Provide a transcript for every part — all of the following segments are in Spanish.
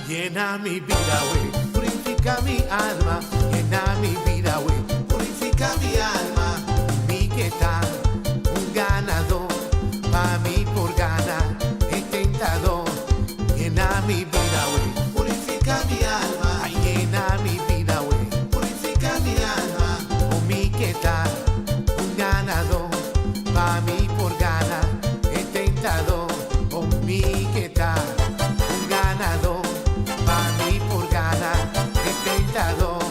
Llena mi vida, güey, purifica mi alma. Llena mi vida, güey, purifica mi alma. Mi que tal, un ganador, pa' mí por ganar, el tentador. Llena mi vida, güey, purifica mi alma. Ay, llena mi vida, güey, purifica mi alma. Oh, mi que tal, un ganador, pa' mí por ganar, el tentador. Oh, mi que tal, un ganador, pa' mí por ganar, el tentador.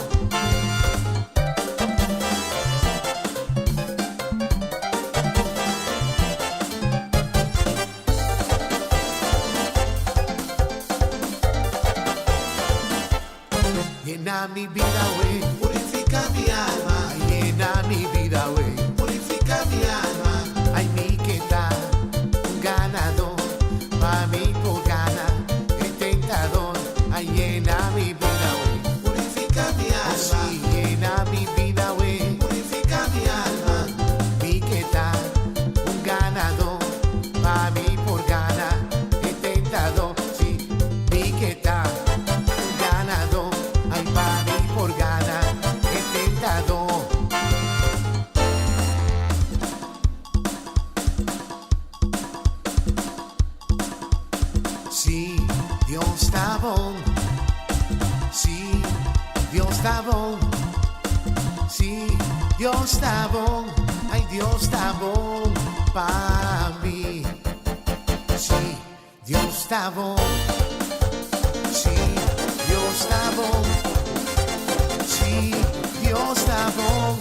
Llena mi vida, güey, purifica mi alma. Llena mi vida, güey, purifica mi alma. Ay, mi que tal, un ganador, pa' mí por ganar, el tentador. Ay, llena mi vida, güey, purifica mi alma. Oh, sí, llena mi vida, güey, purifica mi alma. Mi que tal, un ganador, pa' mí por ganar, el tentador. Sí, mi que tal, un ganador, ay, pa' mí por ganar, el tentador. Sí, Dios está bon. Sí, Dios está bon. Sí, Dios está bon. Ay, Dios está bon pa' mí. Sí, Dios está bon. Sí, Dios está bon. Sí, Dios está bon.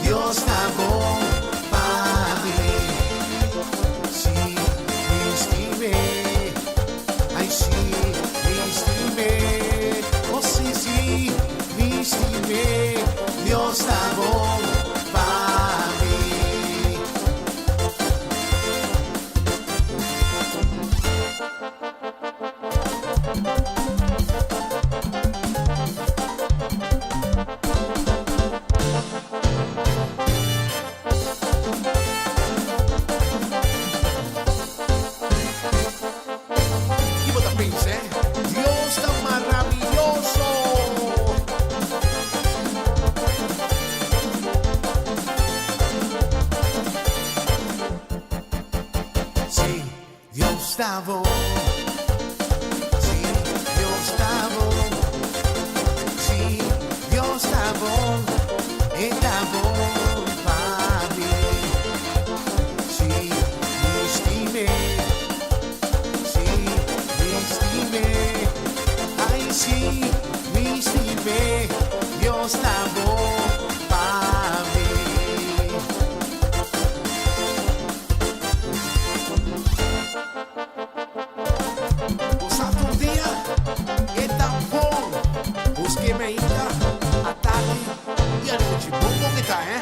Dios está bon pa' mí. Sí, me estimé. Ay, sí, me estimé. Oh, sí, sí, me estimé. Dios está bon pa' mí. está bom. Sí, Dios está bom. Sí, Dios está bom. Está bom para mí. Sí, me estimé. Sí, me estimé. Ay, sí, me estimé. Dios está bom para mí. Pasado un día é tão bom. Busquei-me ainda à tarde e à noite. Bom que tá, hein?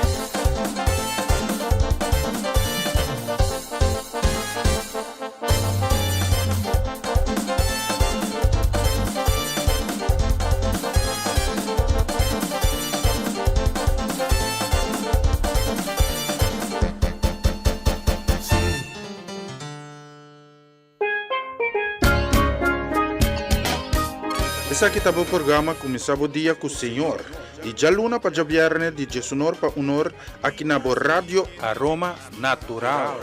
Essa aqui tá o programa começava o dia com o Senhor. De dia luna para dia viernes, de dia sonor para honor, aqui na Rádio Aroma Natural.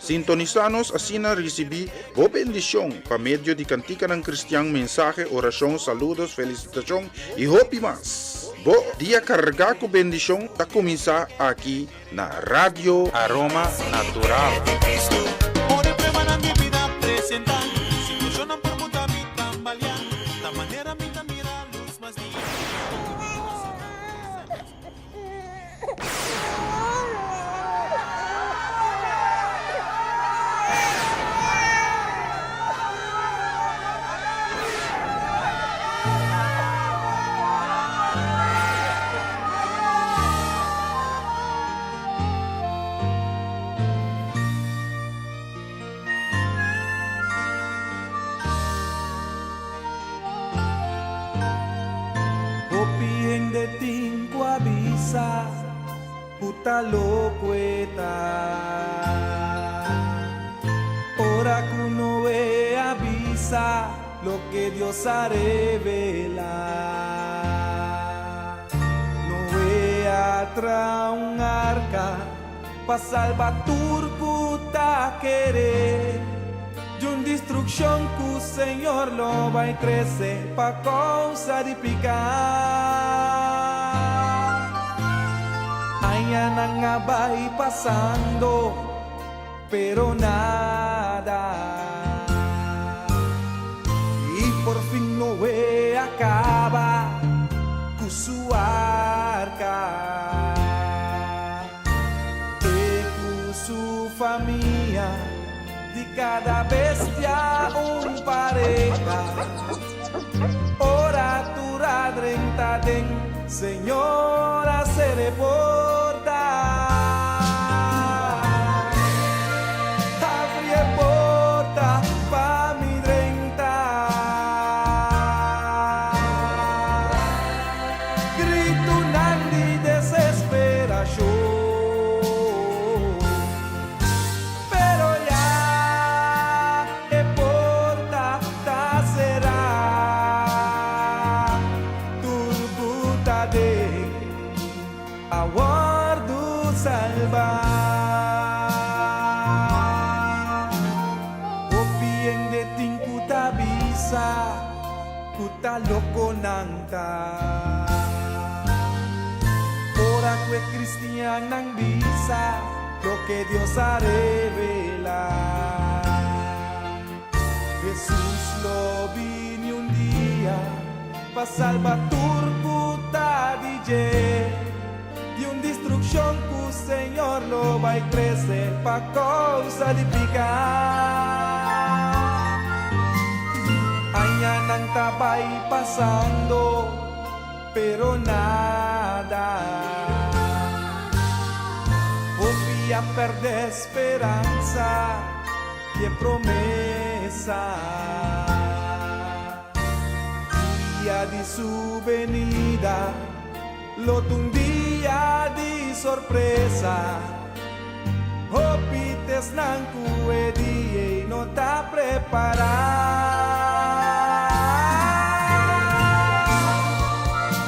Sintonizanos assim na recebi boa bendição para meio de cantica ng cristiano, mensagem, oração, saludos, felicitação e hope mas. Bo dia carregar com bendição tá começar aqui na Rádio Aroma Natural. Ore prueba na minha vida apresentar. Situação por muita me tambalear. Da maneira me da mira luz mas dia. De tinco avisa, puta locueta. Ora que no ve avisa lo que Dios ha revelado. No ve atrás un arca pa salvar turcuta querer. De una destrucción que el Señor lo va a crecer pa causa de picar. Mañana nga vai pasando, pero nada. Y por fin no ve acaba con su arca. Y con su familia, de cada bestia un pareja. Ora tu radrenta den, Señora se reporta. Abre porta pa mi renta. Grito nandi desesperación. Pero ya e porta ta será. Turbuta de aguardo salvar. O bien de tincuta visa, puta loco nanta. Ora que cristian nang visa, lo que Dios ha revelado. Jesús lo vino un día, pa salvar turbuta DJ. De una destrucción que el Señor lo va a crecer pa causa de picar. Aña nang tabay pasando, pero nada. Volví a perder esperanza y promesa. Día de su venida, lo día de sorpresa. Hopites nang kuwe di no ta preparado.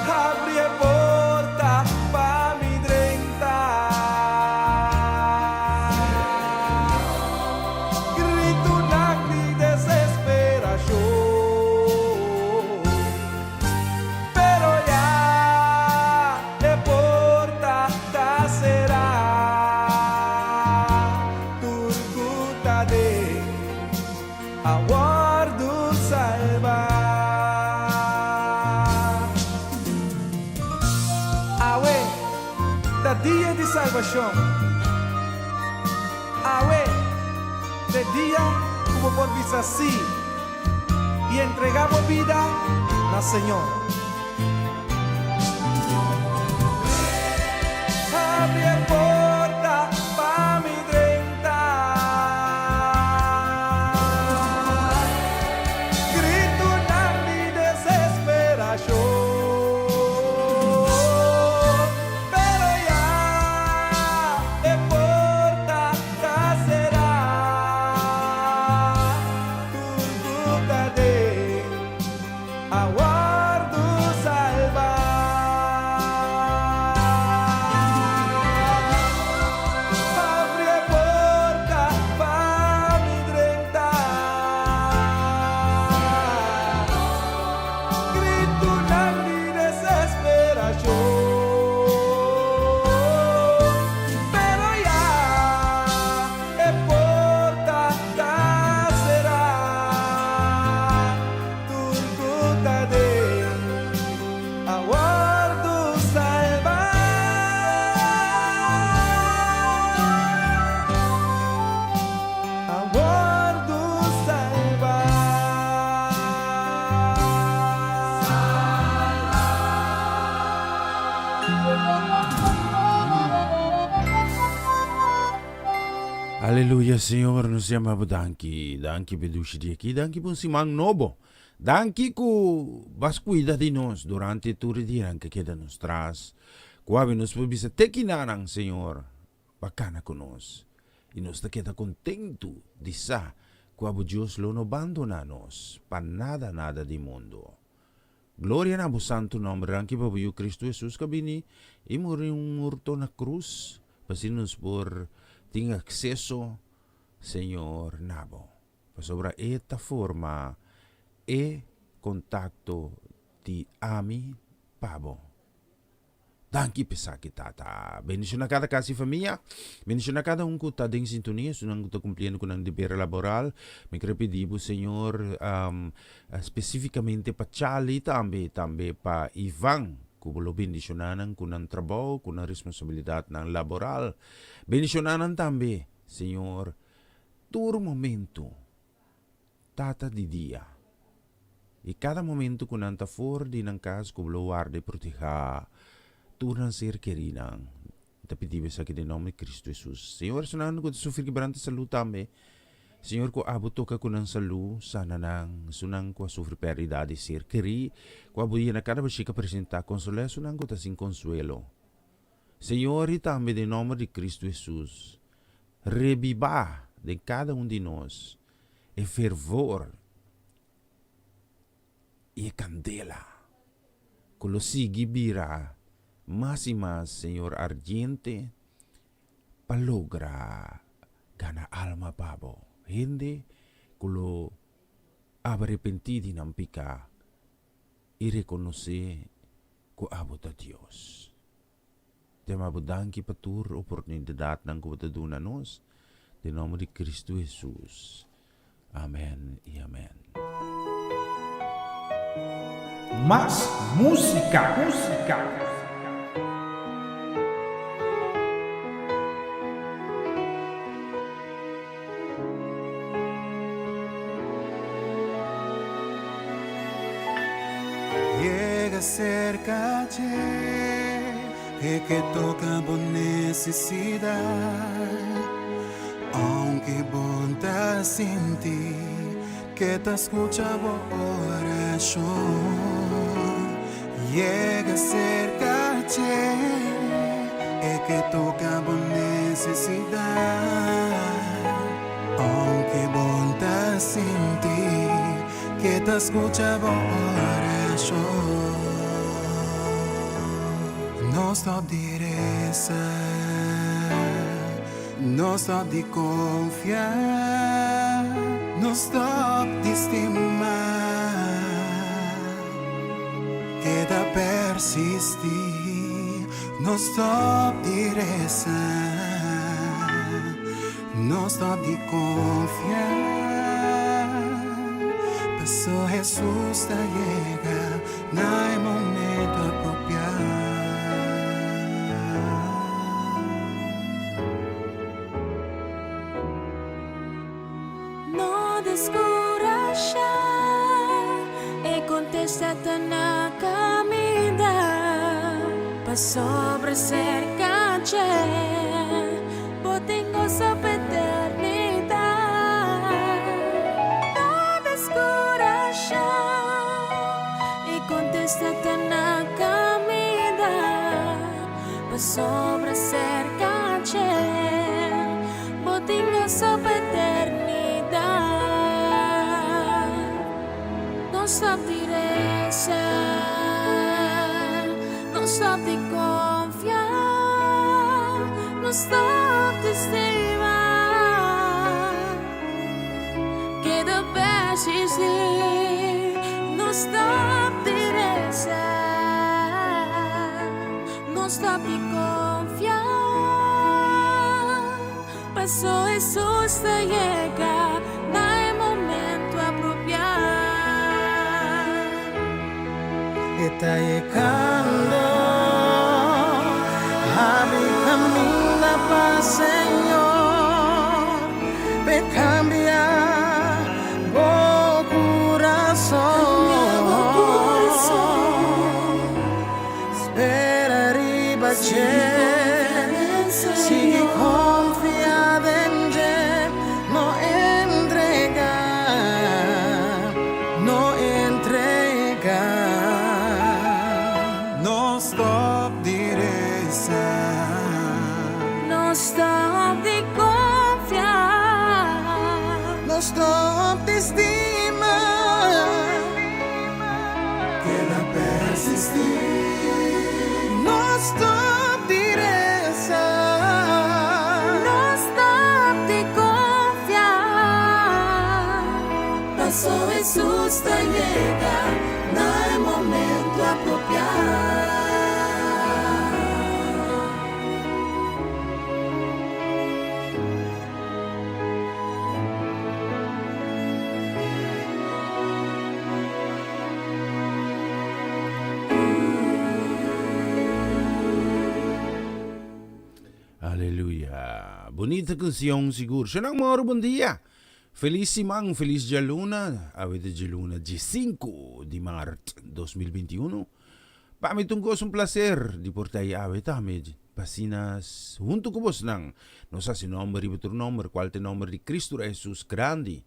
Abre porta pa mi drenta. Grito nang di día de salvación. Ahora, de día como por vista así, y entregamos vida al Señor. Abre porta pa mi drenta, grito na mi desesperación, pero ya e porta será turbuta de aguardo salvar. Aleluya, Senhor, nos chamamos danki bedushi di aqui, danki pun simang nobo, danki ku bas cuida de nós durante todo o dia que queda nos traz, quando nos bisa tekinarang, Senhor, bacana conosco, e nos te queda contento de sa, quando Deus lo no abandona nos, pa nada de mundo. Glória na bo santo nome, ranki pa bu Cristo Jesus kabini, e muri murto na cruz, pasinos por tenha acesso, Senhor, nabo. Sobre esta forma, e contacto de ami, pabo. Danke pesa kita ta. Bendición a cada casa y familia. Bendición a cada que está en sintonía. Sunang está cumpliendo con el deber laboral. Me crepedibo, Senhor, especificamente para Charlie también para Ivan. Kubulo bendicionanan kunang trabaho, kunang responsabilidad ng laboral. Bendicionanan también, Señor, todo momento, tata di dia. E cada momento kunang tafor di ng kas kubulo warde proteja, turang ser kerinang. Tapi di sa akin nome de Cristo Jesus. Señor, sunahan ko sufrir kibarante salud también. Senhor, ko abuto ka kunang salu, sana nang sunang ko sufri pérdida de ser queri, ko abuya na cada vez que apresenta consuelo, sunang ko sin consuelo. Senhor, e também de nome de Cristo Jesus, reviva de cada de nós, e fervor, e candela, ko lo sigi bira, mas e mas, Senhor, ardiente, palogra, gana alma babo. Hindi kulo arrepentidi ng pika y reconoce ko abot a Dios. Tema budang ki patur oportunidad ng kubatadunan nos. De nome de Cristo Jesus. Amen y amen. Más música. Llega cerca y que toca por necesidad, aunque bonta sin ti, que te escucha por oración. Llega cerca y que toca por necesidad, aunque bonta sin ti, que te escucha por oración. No stop di resa, no stop di confiar, no stop di stimar, queda persistir, no stop di resa, no stop di confiar, pasó Jesús te llega, no hay momento apropiado. descura siya e contestate na camida pa sobre cerca c'è potengo sa eternità no descura siya e contestate na camida pa sobre cerca c'è potengo sa eternità. Non stop di rezar, non stop di confiar, non stop di estimar, que the best is here. Non stop di rezar, non stop di confiar, pasó Jesús te llega, no hay momento apropiado. Está llegando, abre camino para Señor, me cambia o corazón, espera arriba, sigue confiado en Él, no entrega, no entrega. Non stop di rezar, Non stop di confiar, No stop de estimar, queda persistir. no stop de rezar, non stop di confiar. Pasó Jesús te llega, no hay momento apropiado. Aleluya. Bonita canción siguro. Senang mga bom dia. Feliz Simang, feliz Jaluna. Awit Jaluna, 5 de Marzo 2021. Pamitong ko un placer di portay awit amid. Pasinas, junto ko bos nang no sa si nombre ibutur nombre, qualte nombre di Cristo Jesus grande.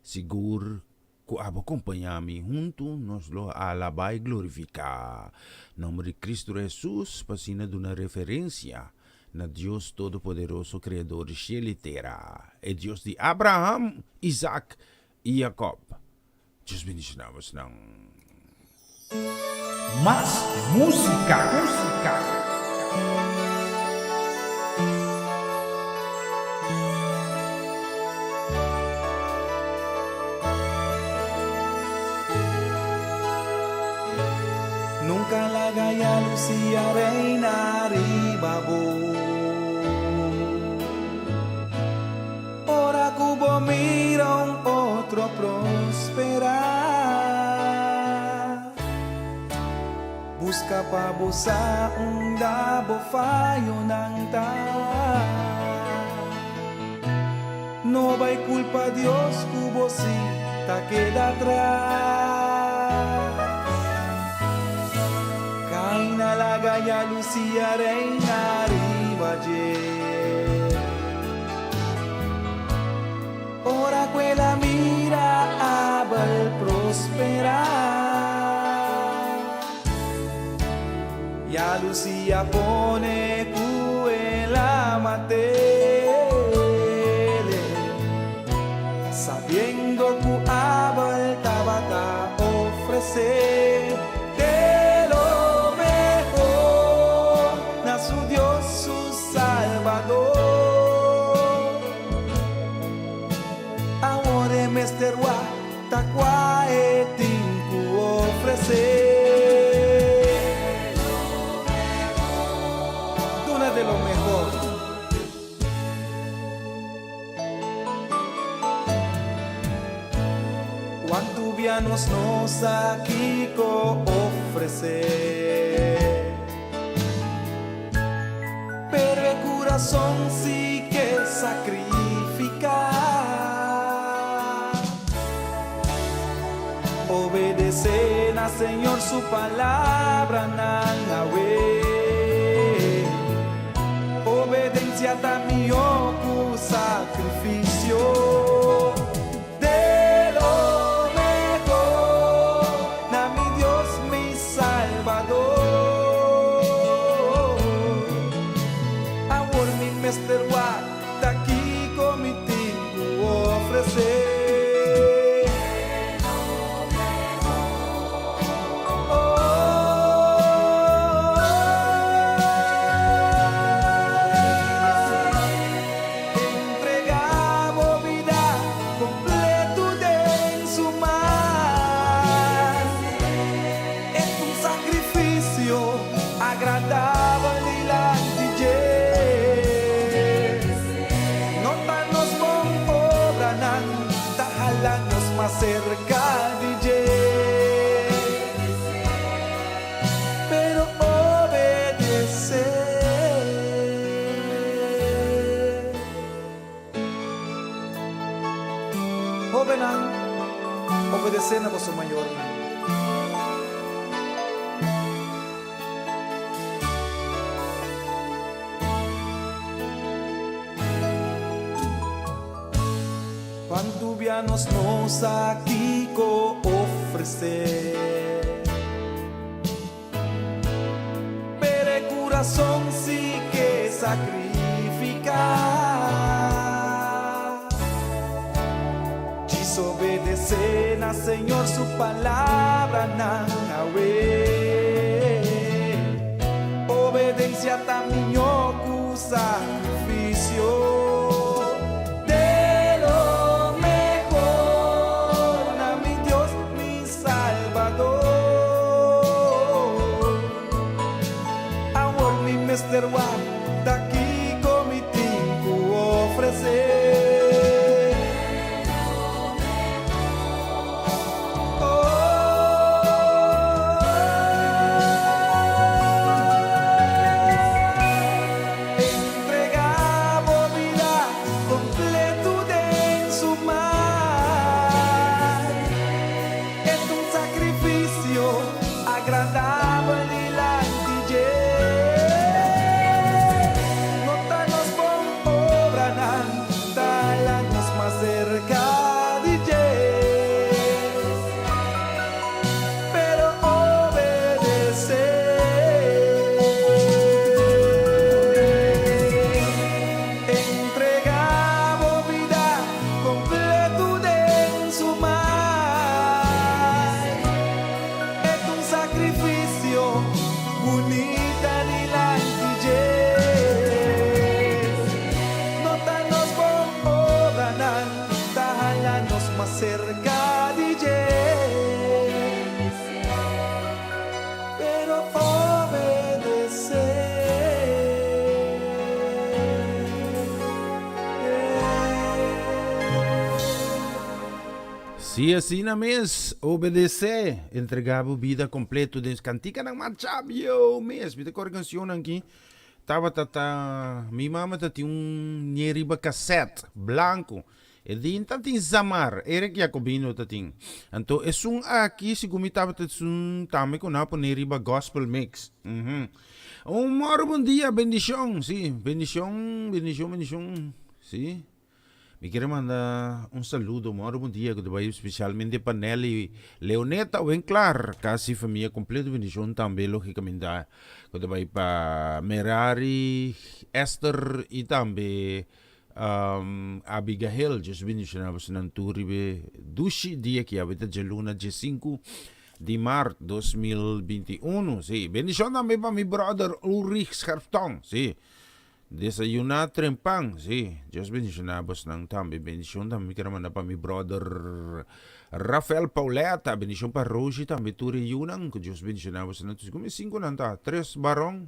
Sigur ku abo acompañami junto nos lo alabay glorifica. Nombre de Cristo Jesus pasina de una referencia na Dios Todopoderoso, Criador de cielo y tierra, e Dios de Abraham, Isaac y Jacob. Dios bendicionamos ng Más música. Nunca la gaya Lucía reina ribabo. Ora cubo mira un otro prosperar. Busca pa busa un dabo fallo ng ta. No hay culpa Dios cubo si ta queda atrás. Kaina la gaya Lucía reina ribaje. Ora quella mira abel prosperar. Ya Lucía pone cuela matele, sabiendo que abel tabata ofrecer de lo mejor, na su Dios su Salvador. Amore mesterwa takwa etinku ofrecer. Duna de lo mejor. Cuanto vianos nos aquí ofrecer, pero el corazón sí que sacrificar. Señor su palabra nangawe. Obediencia también cu sacrificio de lo mejor, na mi Dios mi Salvador. Amor mi Mr. Watt, daqui comitigo ofrecer. Cerca DJ, pero obedecer. Jovenan, obedecer na vosso mayor. Pantubianos nos aquí co ofrecer, pero el corazón sí que sacrificar. Desobedecer a Señor su palabra nangawe. Obediencia también cu sacrificio. Mr. Watt, daqui comitigo ofrecer. Entregamos vida completo de su mar. Es un sacrificio agradable delante de cerca DJ, pero obedecer. Se assim na mes, obedecer, entregar a vida completa de cantica ng machabyo mes. Bita ko canção aqui. Tava mi mama tinha nieriba cassette branco. E din tatin zamar, erek Jacobino tatin. Anto esung aqui se gumitava tatsun tame ko na po neriba gospel mix. Un buen día, bendición, sí, bendición, sí. Me quiero mandar un saludo, buen día, especialmente para Nelly Leoneta, o en clar, casi familia completa, bendición también, lógicamente, para Merari, Esther y también Abigail, just bendición, ng turibe, dushi dia que habita Jeluna, 5 de marzo 2021, sí. Bendición también para mi brother Ulrich Scherftong, sí. Desayunar trempang, sí. Dios bendicionabos ng tambi. Bendición también que naman para mi brother Rafael Pauleta. Bendición para Rosie también turi yunang. Dios bendicionabos ng tus. Kung 5 nanta, 3 barong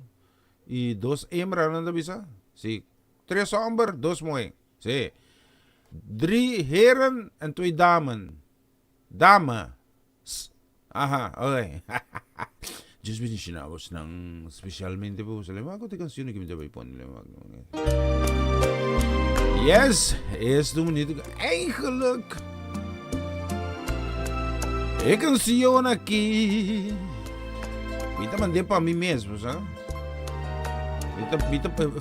y 2 hembra nanda bisa. Sí. 3 hombre, 2 mujer. Sí. 3 heren en 2 damen. Dama. Aha, okay. Diyos bendicionabos ng specialmente po sa lima ko ti kansiyon na kimita ba ipon nila. Yes, es dominito. Eigenlijk É canção aqui. Me tá mandando para mim mesmo, sabe?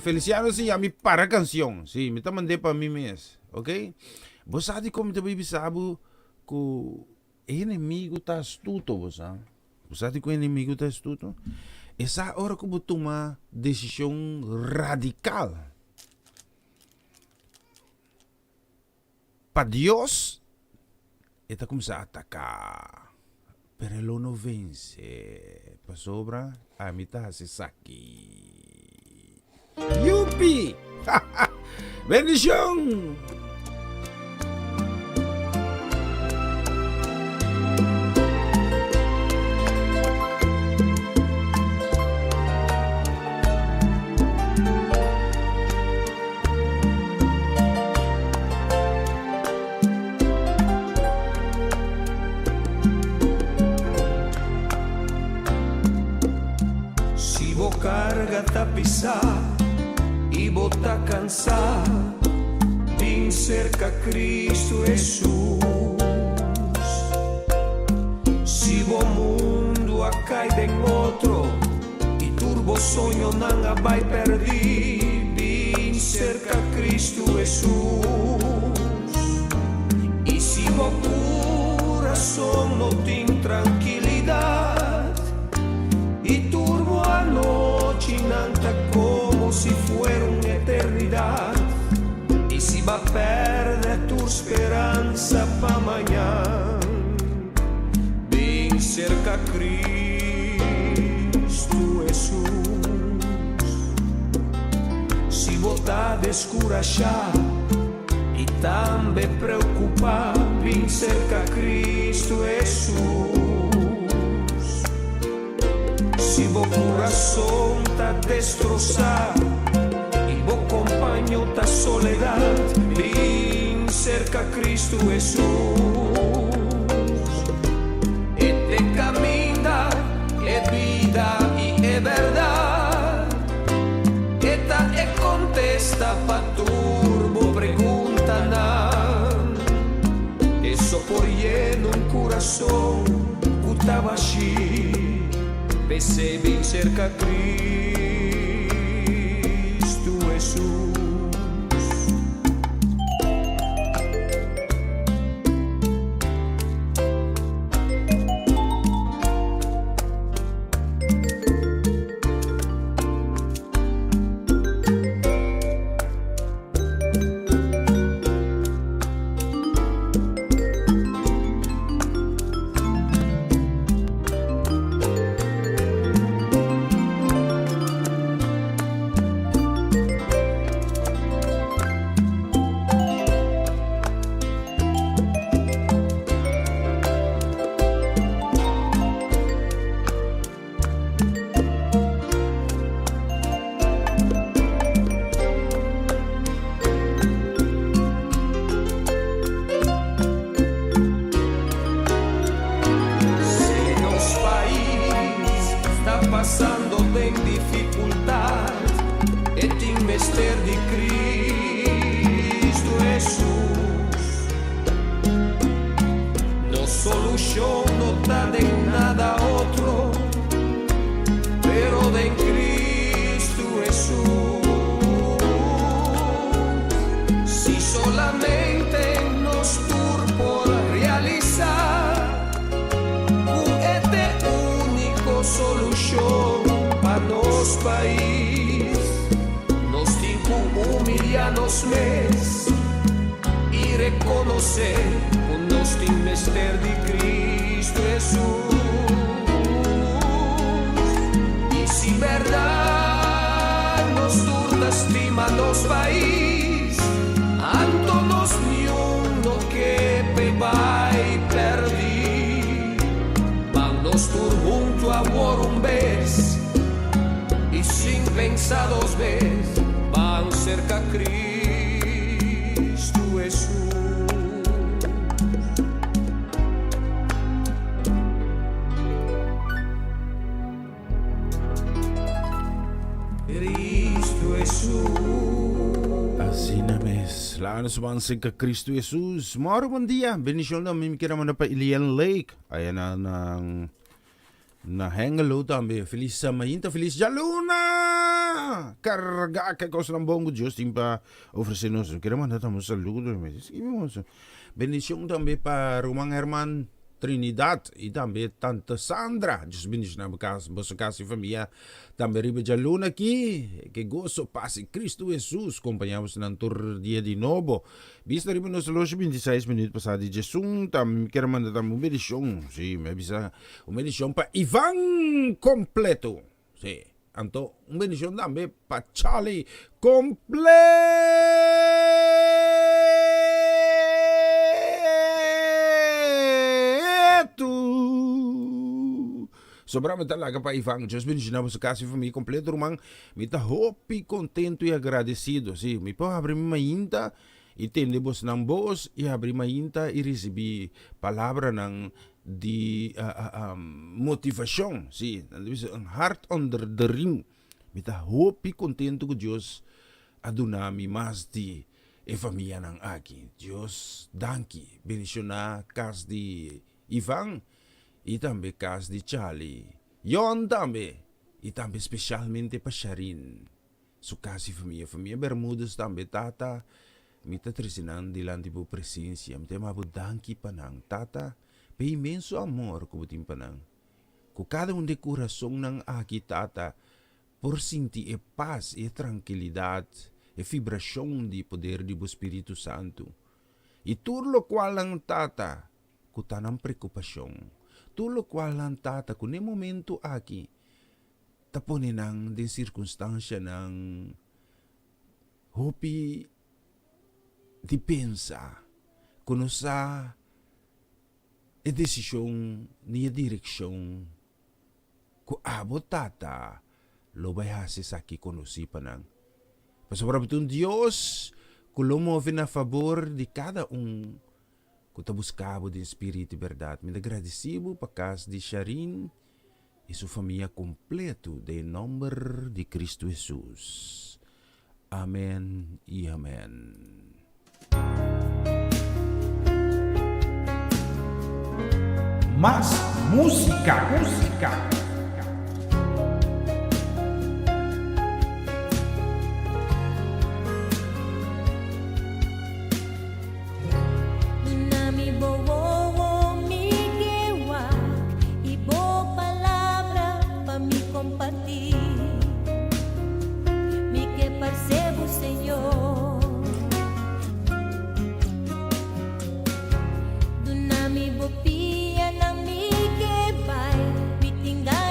Feliciano sim, a mim para a canção. Sim, me tá mandando para mim mesmo, ok? Você sabe como também sabe que o inimigo tá astuto, você sabe? Você sabe que o inimigo tá astuto? Essa hora que eu vou tomar decisão radical. Para Deus, ele começa a atacar. Pero ele não vence. Para sobra, a mim tá se saque. Yupi! Bendição! Carga tá pisar e botar cansar, vim cerca Cristo Jesus. Se o mundo a cai em outro e turbo sonho não vai perder, vim cerca Cristo Jesus. E se o coração não tem tranquilidade e turbo a noite nanta como se fuera uma eternidade, e se va perder tu esperança para amanhã, vem cerca Cristo Jesus. Se botar descurachar e também preocupar, vem cerca Cristo Jesus. Se o coração tá destrozado e o companheiro tá soledade, vem cerca Cristo Jesus. E te caminha, é vida e é verdade. Eta é contesta pa turbo pergunta não. É só por lleno um coração que tá vazio. Pensei bem cerca Cristo Jesus. Passando em dificuldade, e tem mestre de Cristo Jesus. No solução não tá de nada outro, pero de Cristo Jesus. Si solamente nos tur por realizar este único solução para nos país, nos tiempo humillarnos mes y reconocer que nos tem mestre de Cristo Jesus. Y si verdad nos turta estima nos país, anto nos ni uno que vai perder, van nos tur junto a un vez, y sin pensar dos veces van cerca a Cristo Jesús. Cristo Jesús. Sinames, laan sumansig ka Kristo Jesus. Maro bom dia, benisyon na mimikira man na pa Ilian Lake. Ayan na hangalo tambe. Feliz sa mainta, feliz Jaluna! Karga ka ko sa bongo Diyos, timpa ofrecenos. Kira man natamo saludo. Benisyon tambe pa Rumang Herman Trinidad, e também Tanta Sandra, Deus bendice na vossa casa e família, também Riba Jaluna aqui, que gozo, paz em Cristo Jesus, acompanhamos na tour dia de novo, vista riba nos loja 26 minutos passado de Jesus, também quero mandar também bendição, sim, me avisa, bendição para Ivan completo, sim, então, bendição também para Charlie completo. Sobramos talaga pa Ivan, Deus bendiga sa casa e família completo, rumang, mita hopi, contento e agradecido. Sim, mi po abrir mainta, itendemos ng boss, e abrir mainta e recebi palavra ng di motivação, sim, ang heart under the rim. Mita hopi, contento ko Deus, adunami mas di e família ng aki. Deus, danki, bendición na kas di Ivan, e também caso de Charlie. Yon também. E também especialmente para Sharin. Su casa e família Bermudas também, tata. Mita trisinan dilanti po presensya. Mita mabudanki panang, tata. Pe imenso amor kubutin panang. Ku cada de coração ng aki, tata, por sentir e paz e tranquilidad, e vibração de poder do Espírito Santo. E tudo qual ang tata, kutanang preocupasyon. Tulo qual lang tata kung momento aki taponin ang din sirkunstansya ng hopi dipensa kuno sa desisyon niya direksyon ku abot tata lobay hasi saki kuno si panang pasobrabutun Dios kulomove na favor di cada Kuta buscavo de espírito e verdade. Me agradecido para casa de Sharin e sua família completo de nome de Cristo Jesus. Amém e amém. Más música. Dunami bopia na mi que vai, me tinga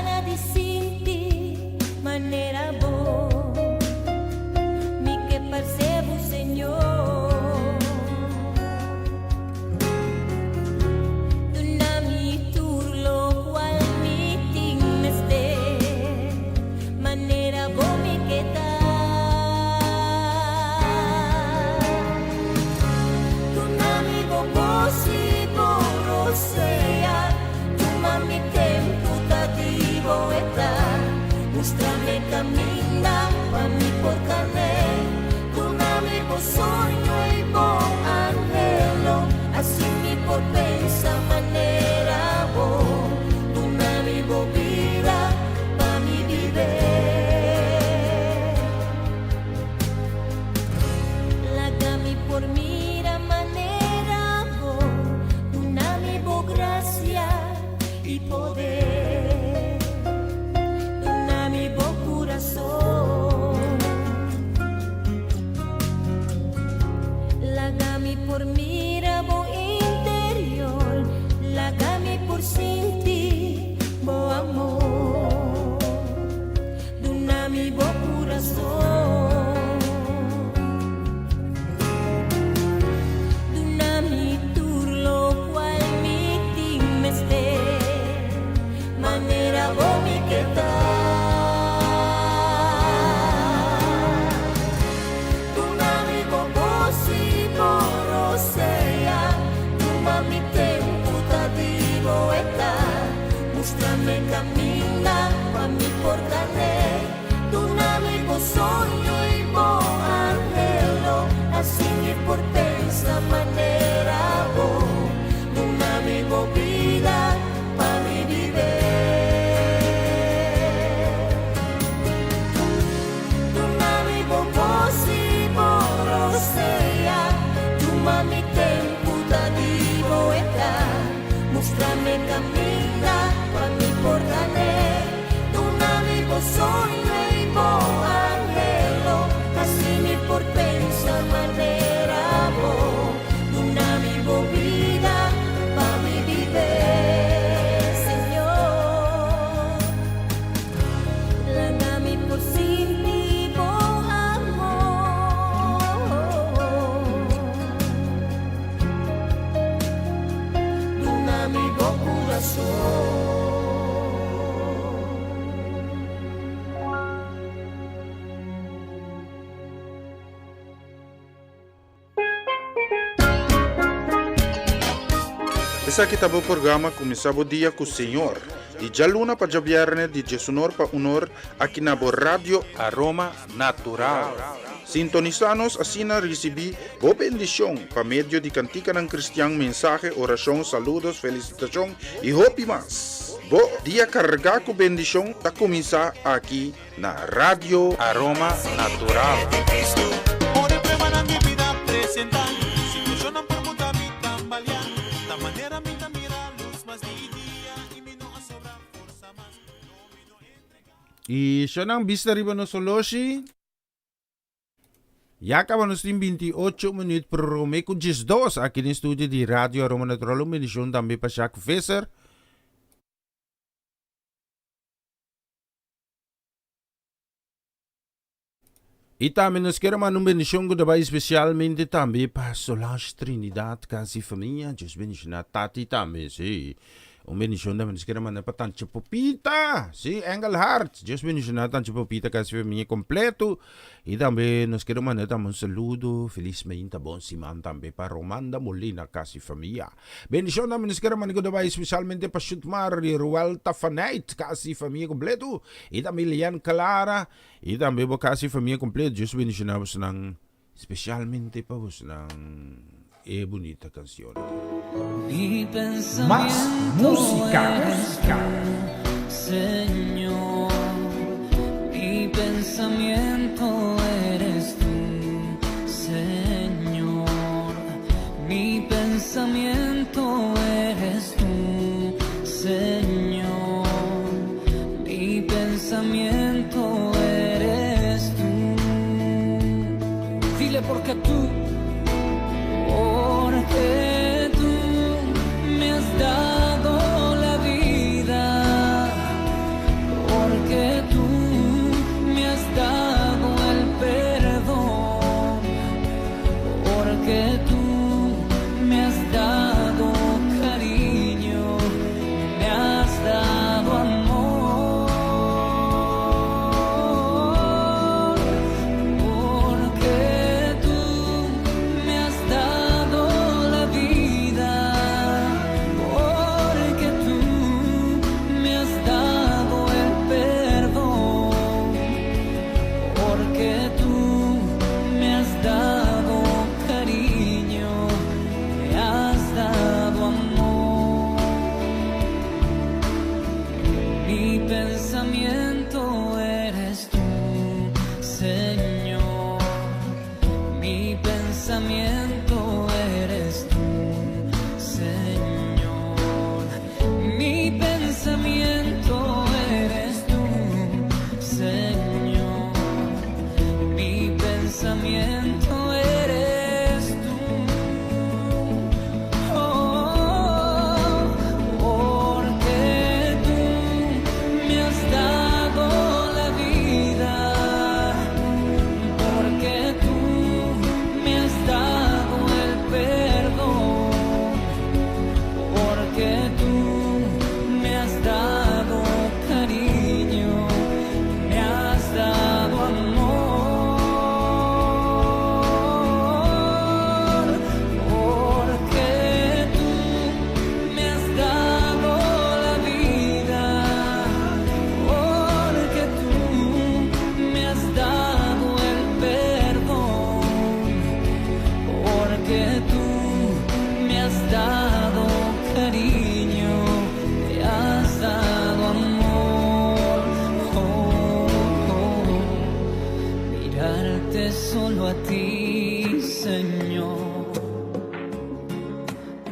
Isa kita po programa kumisabo dia ku Senyor. Di jaluna pa jabiarne di Jesunor pa unor akinabo Radio Aroma Natural. Sintonizanos asina recibi bo bendición pa medio di cantica ng Kristiyang mensaje, oración, saludos, felicitación y hopi más. Bo dia carga ku bendición ta kumisa aquí na Radio Aroma Natural. Por el prema mi vida presentan, situación por muta mi tambalean, ta manera mi mira luz más día y mi no sobra forza más. Y siya nang bista riba no soloshi. Yaka ba nos 28 minut per Rome con 12 aquí in studio di Radio Aroma Natural. Medisyon tambi pa siya Fesser. Ita menos quero uma bendição que daí especialmente também para Solange Trinidad, casa e família, just bendição a Tati também, sim. Bendição da menos quero uma para Tante Popita, sim, Engelhardt, just bendição a Tante Popita, casa e família completo. E também nos quero uma também saludo, felizmente bom simão também para Romanda Molina, casa e família. Bendição da menos quero uma que daí especialmente para Chutmar e Ruel Tafanait, casa e família completo. E também Lian Clara. E também vou casa e família completa, just bendicionamos ng especialmente para vos ng bonita canción. Más música. Señor, mi pensamiento eres tú, Señor, mi pensamiento eres tú, Señor, mi pensamiento eres tú. Dile porque tú me has dado la vida, porque tú me has dado el perdón, porque tú me has dado cariño, me has dado amor.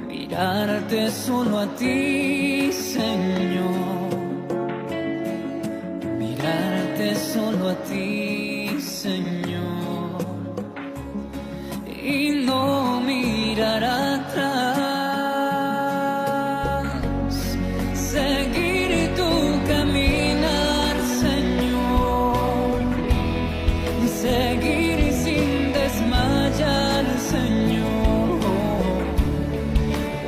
Mirarte solo a ti, Señor. Mirarte solo a ti, Señor. Y no mirar atrás. Seguir tu caminar, Señor. Seguir sin desmayar, Señor.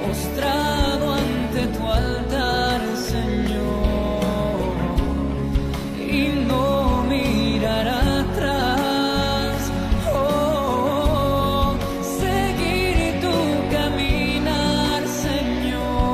Postrado ante tu altar, Señor, y no mirar atrás. Oh, seguir tu caminar, Señor.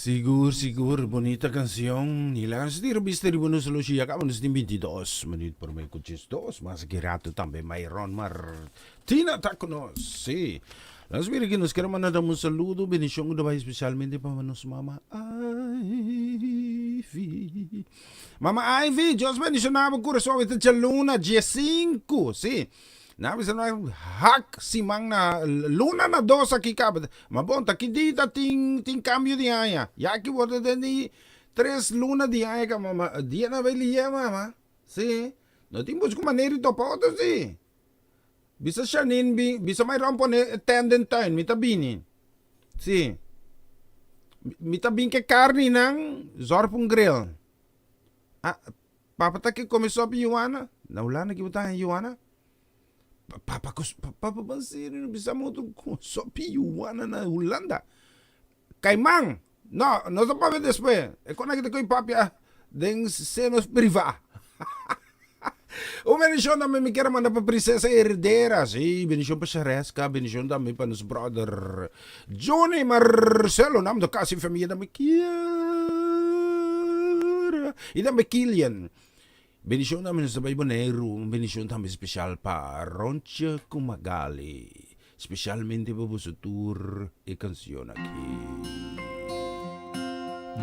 Sigur, bonita canción. Y la canción de Mr. Ibuno sa Lucia, acabamos de 22 minutos por may kuchis dos. Mas kirato tambe mayroon Martina Taconos. Sí. Las mira que nos queremos mandar un saludo, bendición de especialmente para nos Mama Ivy. Mama Ivy, Dios bendición na po coração ito Luna, dia 5. Sí. Nabi sa hak simang na luna na dos aqui kabat. Mabonta kidita ting cambio de aya. Yaki wala ni 3 luna de aya ka mama. Dia na velia mama. Si. No timbos ko maneri to pa to si. Bisa siya bisa may rampo ni attendant time mitabinin. Si. Mitabin ke karni ng zorpong grill. Ah, papataki komisopi Yuana. Nawala na kibutan Yuana. Papapansin bisa mo ito so piyuana na Holanda. Kay Mang, no sa pa después. Kung nakita ko yung papya, den senos priva. Bendición namin may kira man na pa prinsesa heredera. Sí, bendición pa siya Reska, bendición namin pa nos brother Johnny Marcelo, nam do kasi familia namin Kiara. Ida may Kilian. Bendición namin sa Baybonero, bendición namin special pa Roncha Kumagali, specialmente po sa tour e canción aquí.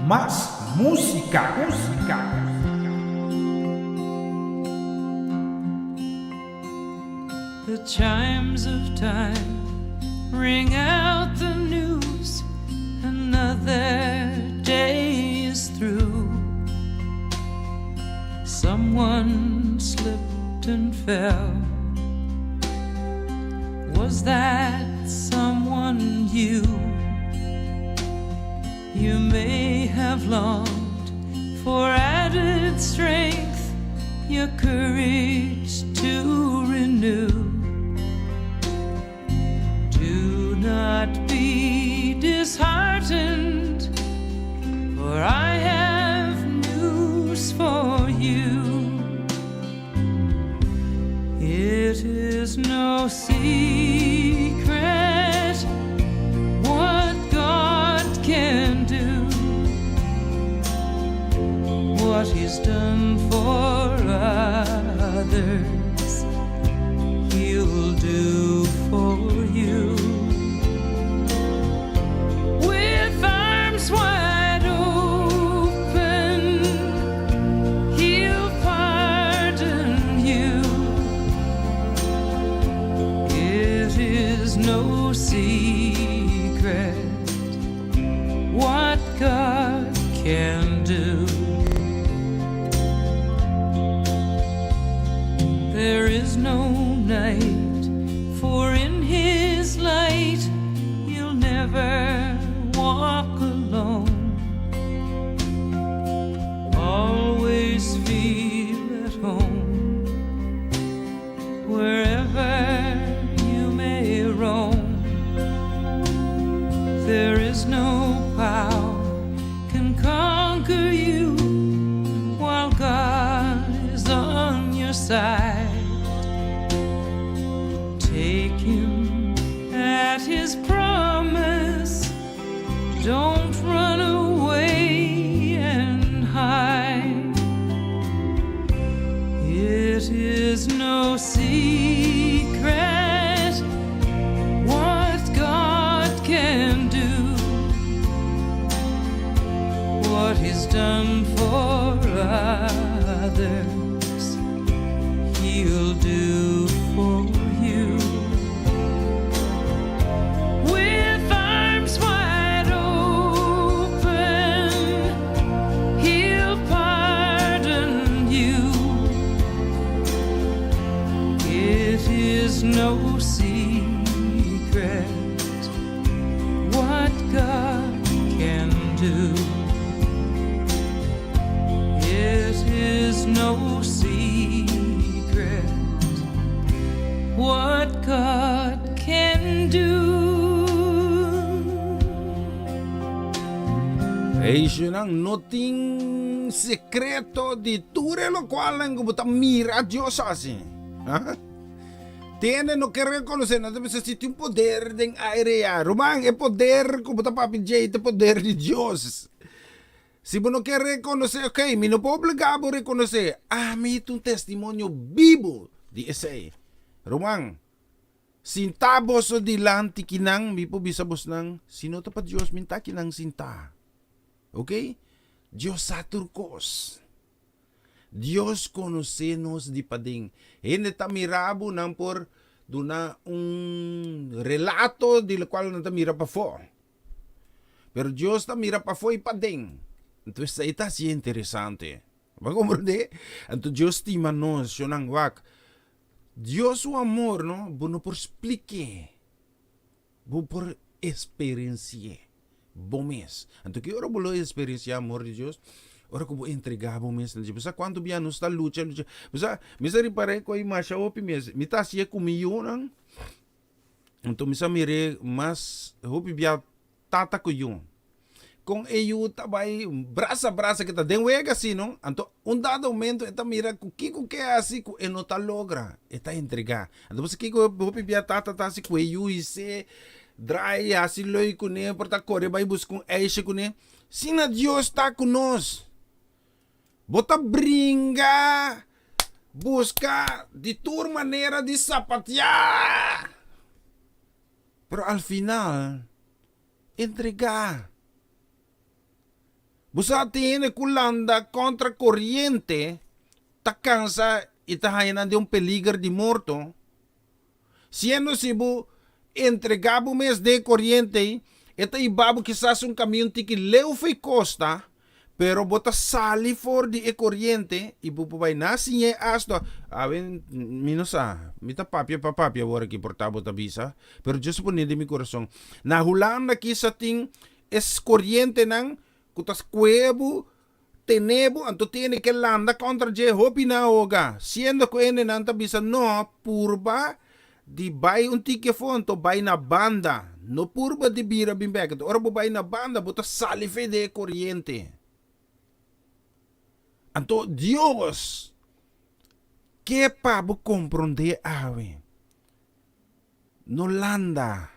Más música. The chimes of time ring out the news. Another day is through. Someone slipped and fell. Was that someone you? You may have longed for added strength, your courage to renew. Do not be disheartened, for I have news for you. It is no secret what God can do, what He's done for others, He'll do for you. With arms wide open, He'll pardon you. It is no secret what God can do. There is no night, for in His light you'll never walk alone. Always feel at home wherever you may roam. There is no power can conquer you while God is on your side. Take Him at His promise. Don't run away and hide. It is no secret what God can do, what He's done for others, He'll do for you. With arms wide open, He'll pardon you. It is no secret what God can do. It is no secret what God can do. Eso ang noting sekreto di ture lo cual ang gubuta mira Dios así. ¿Ah? Tiene no que reconocer, no debe ser un poder de aire ya. Román, el poder, como está papi J, el poder de Dios. Si você não quer reconhecer, ok, me não pode obrigar a reconhecer. Me um testemunho vivo de esse. Romang, sintabos o dilanti kinang, mi po bisabos nang, sino to pa Diyos minta kinang sinta. Okay? Diyos saturkos. Diyos conocenos di pading. Hindi ta mirabo nang por duna un relato di la cual nanta mira pa fo. Pero Diyos ta mira pa fo ipading. Entonces, ita sí interesante. ¿Va a comprender? Entonces, Dios te manos, yo nang wak. Dios su amor, ¿no? Bueno, por explique. Bueno, por experiencia. Bomes. Entonces, ¿qué hora bolo experiencia amor de Dios? Ora ko bo entregar bomes. Basta quanto bia no está lucha. Basta, misa ripare ko ay masya opi mes. Mita siya kumiyo nang. Entonces, misa mire mas opi bia tata ko yun. Kung eu tabay brasa kita denwega sino anto un dado momento eta mira ku kiko que assim ku enota logra eta entregar anto você kiko hopi bia tata si ku eu ise dry assim loi ku ne porta corre vai buscar eixe ku ne sina Dios está conosco bota brinca busca de toda maneira de sapatear pero al final entregar. Busa tiene kulanda contra corriente, ta cansa y ta hayanan de un peligro de muerto. Siendo si bu entregabo mes de corriente, eta ibabo quizás un camión tiki leu fe costa, pero bota sali for di e corriente, y bu pubay na sinye asto, aben, minosa, mita papia wara ki portabo tabisa, pero Diyos po nindi mi corazón, nahulaan na kisa ting es corriente nang, kutas cuevo, tenebo, anto tiene que landa contra Jehopi na oga. Siendo que ene nanta bisa no, purba di bay un tike fonto, bay na banda. No purba di bira bimbek. Ora bo bay na banda, buta salife de corriente. Anto Dios, que pabo comprende ave. No landa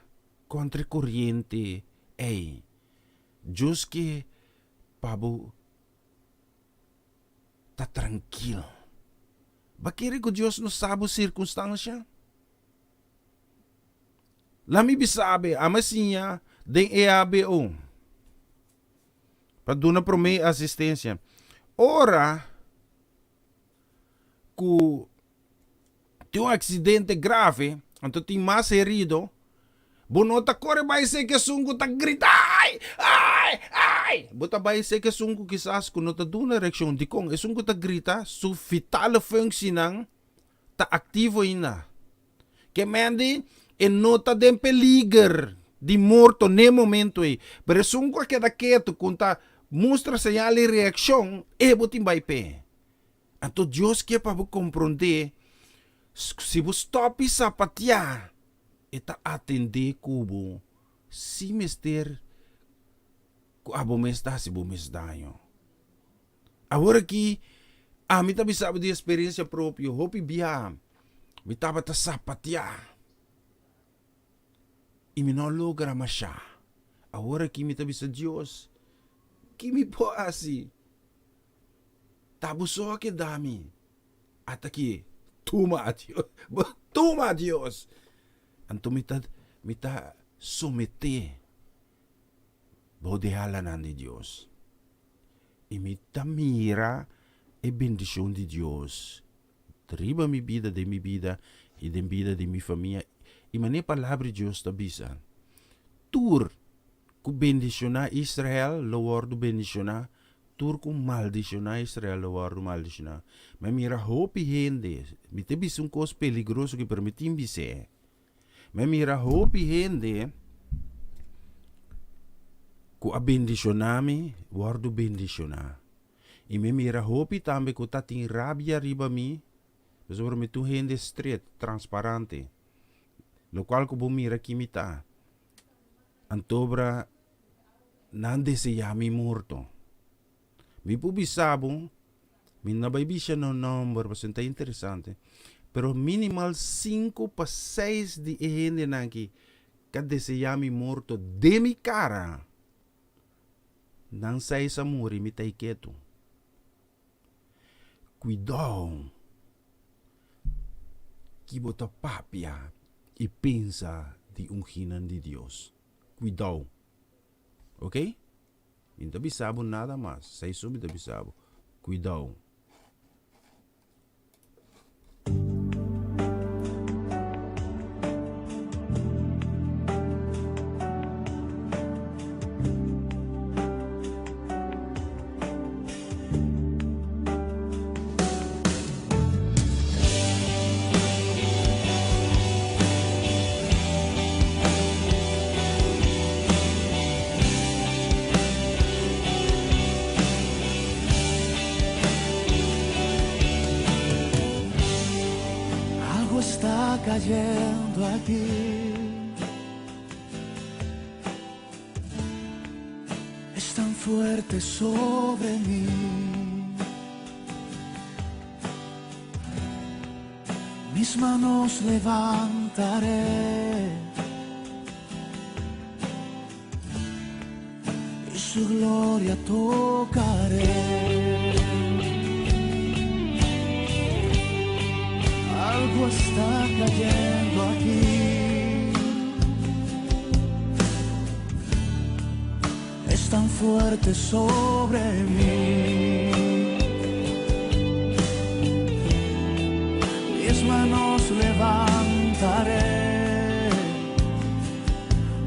contra corriente, ei. Dios que pabo tá tranquilo. Bakiri ko Diyos no sabo circunstância? Lami bisabe, amasinha, den EABO. Paduna pro me assistência. Ora, ku tem um acidente grave, então tem mais herido, bonota corre vai ser que sungo tá gritar, ai, bota vai ser que sungo quizás kuno ta duna reaksyon di kong, sungo ta grita, su vital funcionang ta aktivo ina. Que mendi nota den peligro di morto ne momento pero sungo queda quieto kunta mostra señal e reaksyon botin vai pe. Anto Dios que pa bu comprender si bu stopi sapatia eta atende kubo si mister ku abo mesta si bu mesdayo. Agora que a mim também sabe de experiência própria, hopi biya, me tava ta sapatia. E me não logra masya. Agora que me também sa Dios, que me po asi. Tabuso que dami. At aqui, tuma Dios. Anto mita somete. Bodehala de Dios. E mita mira e bendición de Dios. Triba mi vida de mi vida e de vida de mi família. E mane palavra de Deus tabisa. Tur ku bendiciona Israel, lo wordo bendiciona. Tur ku maldiciona Israel, lo wordo maldiciona. Mas mira hopi gente. Mi te bis un cos peligroso que permitim bise. Mas mira hopi gente. Ku a bendicionami, wordo bendiciona. E me mira hopi tambe ku tating rabia riba mi. Besor me tu gente straight, transparente. Lo qual ko bumira kimita. Antobra nande se yami morto. Mi pubisabo, min nabaibi siya no number, bastante interessante. Pero minimal 5 pa 6 di gente nanki, kade se yami morto de mi cara. Não sei se muri me tai quieto. Cuidado. Que bota papia e pensa de unginan de Deus. Cuidado. Ok? Não bisabo nada mais. Sei sobre da bisabo. Cuidado. Algo está cayendo aquí. Es tan fuerte sobre mí. Mis manos levantaré y su gloria tocaré. Algo está cayendo aquí. Es tan fuerte sobre mí. Mis manos levantaré.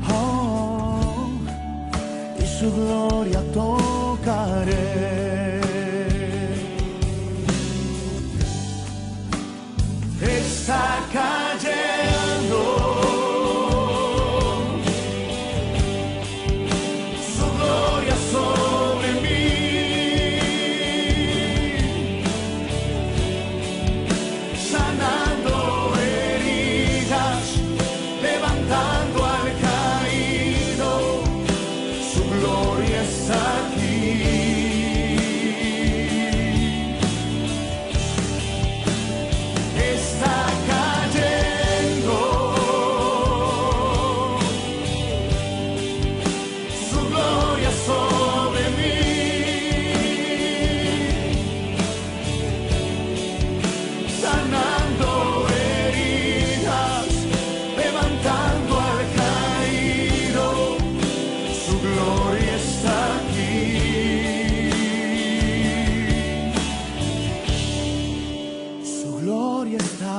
Oh, y su gloria tocaré. Está cayendo su gloria sobre mí, sanando heridas, levantando al caído, su gloria está aquí. Está cayendo su gloria sobre mí, sanando heridas, levantando al caído, su gloria está aquí. Su gloria está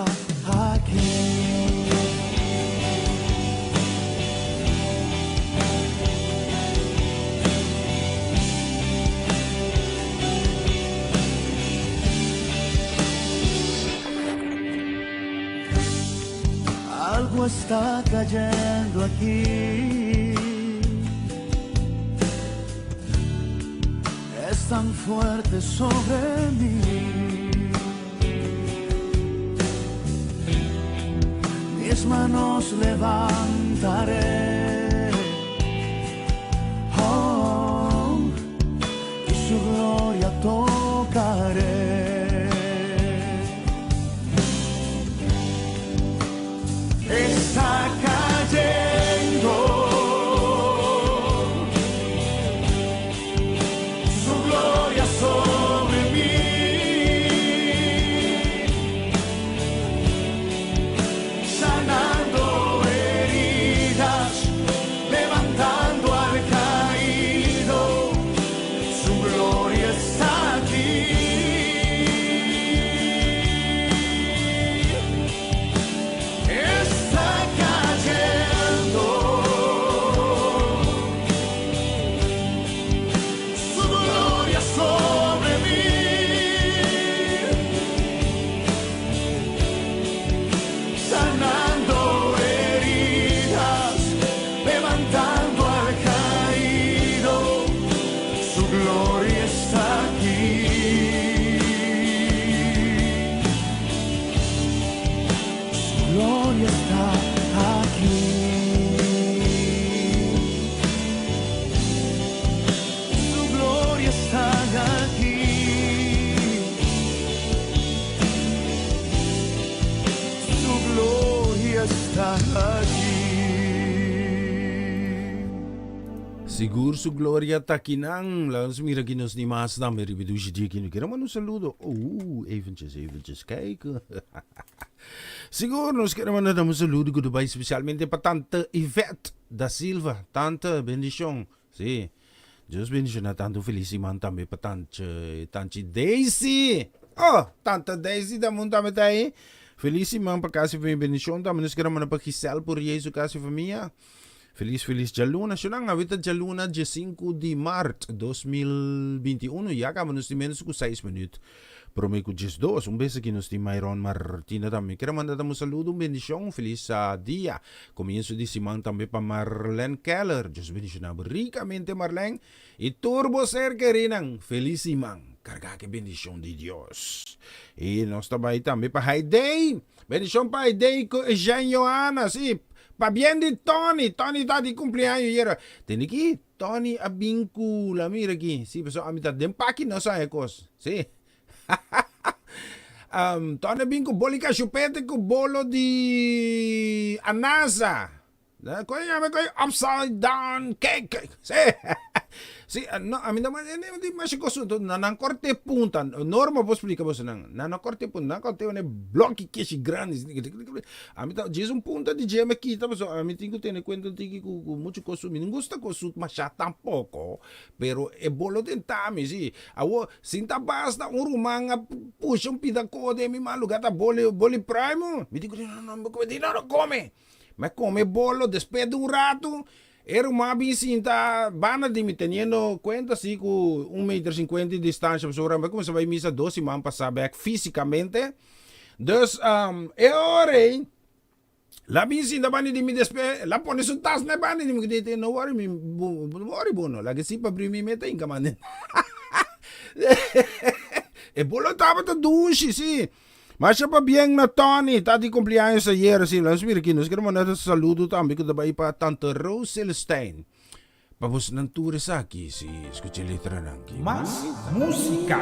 aquí. Algo está cayendo aquí. Es tan fuerte sobre mí. Mis manos levantaré, oh, y su gloria tocaré. Está cayendo su gloria sobre mí, sanando heridas, levantando al caído, su gloria está aquí. Está cayendo su gloria sobre mí, sanando heridas, levantando al caído, su gloria está aquí. Su gloria está aquí. Su gloria está aquí. Su gloria está aquí. Siguro su gloria takinang. Laat mira kinos ni maas na may ribidushi di kinukira. Manu saludo. Eventjes kijken. Siguro nos kira man na saludo ko Dubai especialmente pa Tante Yvette da Silva. Tante bendición. Sí. Dios bendición na tanto feliciman también pa Tante Daisy. Oh, Tante Daisy da munta me tayo. Feliciman pa kasi pa bendición. Tama nos kira man na pa Giselle por Jesu kasi familia. Feliz Jaluna. Siya nga, wita Jaluna, 5 de Março 2021. Ya ka, manus di menos ko 6 minutes. Pero may ko 2. Beses que nos di Mayron Martina também. Quero mandar um saludo, bendição, feliz dia. Comienzo de semana também para Marlene Keller. Deus bendicionado ricamente, Marlene. E turbo ser querinang. Feliz semana. Carga que bendição de Deus. E nós também para Haidei. Bendição para Haidei com Jean Johanna, sim. Pa bien de Tony está de cumpleaños ayer. Tiene que Tony abincula, mira aquí. Sí, pues a mitad de empaque no sabe cosas. Sí. Tony abincula bolica chupete con bolo de anasa. Coisa llama upside down cake. Sí. Sí, no, a mí no me mas cosunto na corte punta. Norma vos explica vos na corte punta, na corte one bloque que é grande. A mí diz punta de gema aqui, tá pessoal. A mí tenho que ter conta que com muito consumo. Não gosta consumo, mas já tampouco. Pero é bolo tentame, sim. Awo sinta basta rumanga puxa pidaco de mi maluga tá boli primo. Me digo não come. Mas come bolo después de rato. Era uma vizinha, bana de me tendo conta assim com 1,50 m de distância, mas como você vai missa 12 semanas passar back fisicamente. Dus, orei, la vizinha bana de me despe, la pone su tas na bana de me dite, não worry bono, la que se para abrir me meta em camane. E bolo tava to dushi, sim. Mas siya pa biyang na Tony, tati cumpleaños ayer, assim, lang mira aqui, nós queremos mandar saludo também que daí para Tante Rose Celestine. Pabos ng tour sa aqui, si escuche letra ng aqui. Mas música.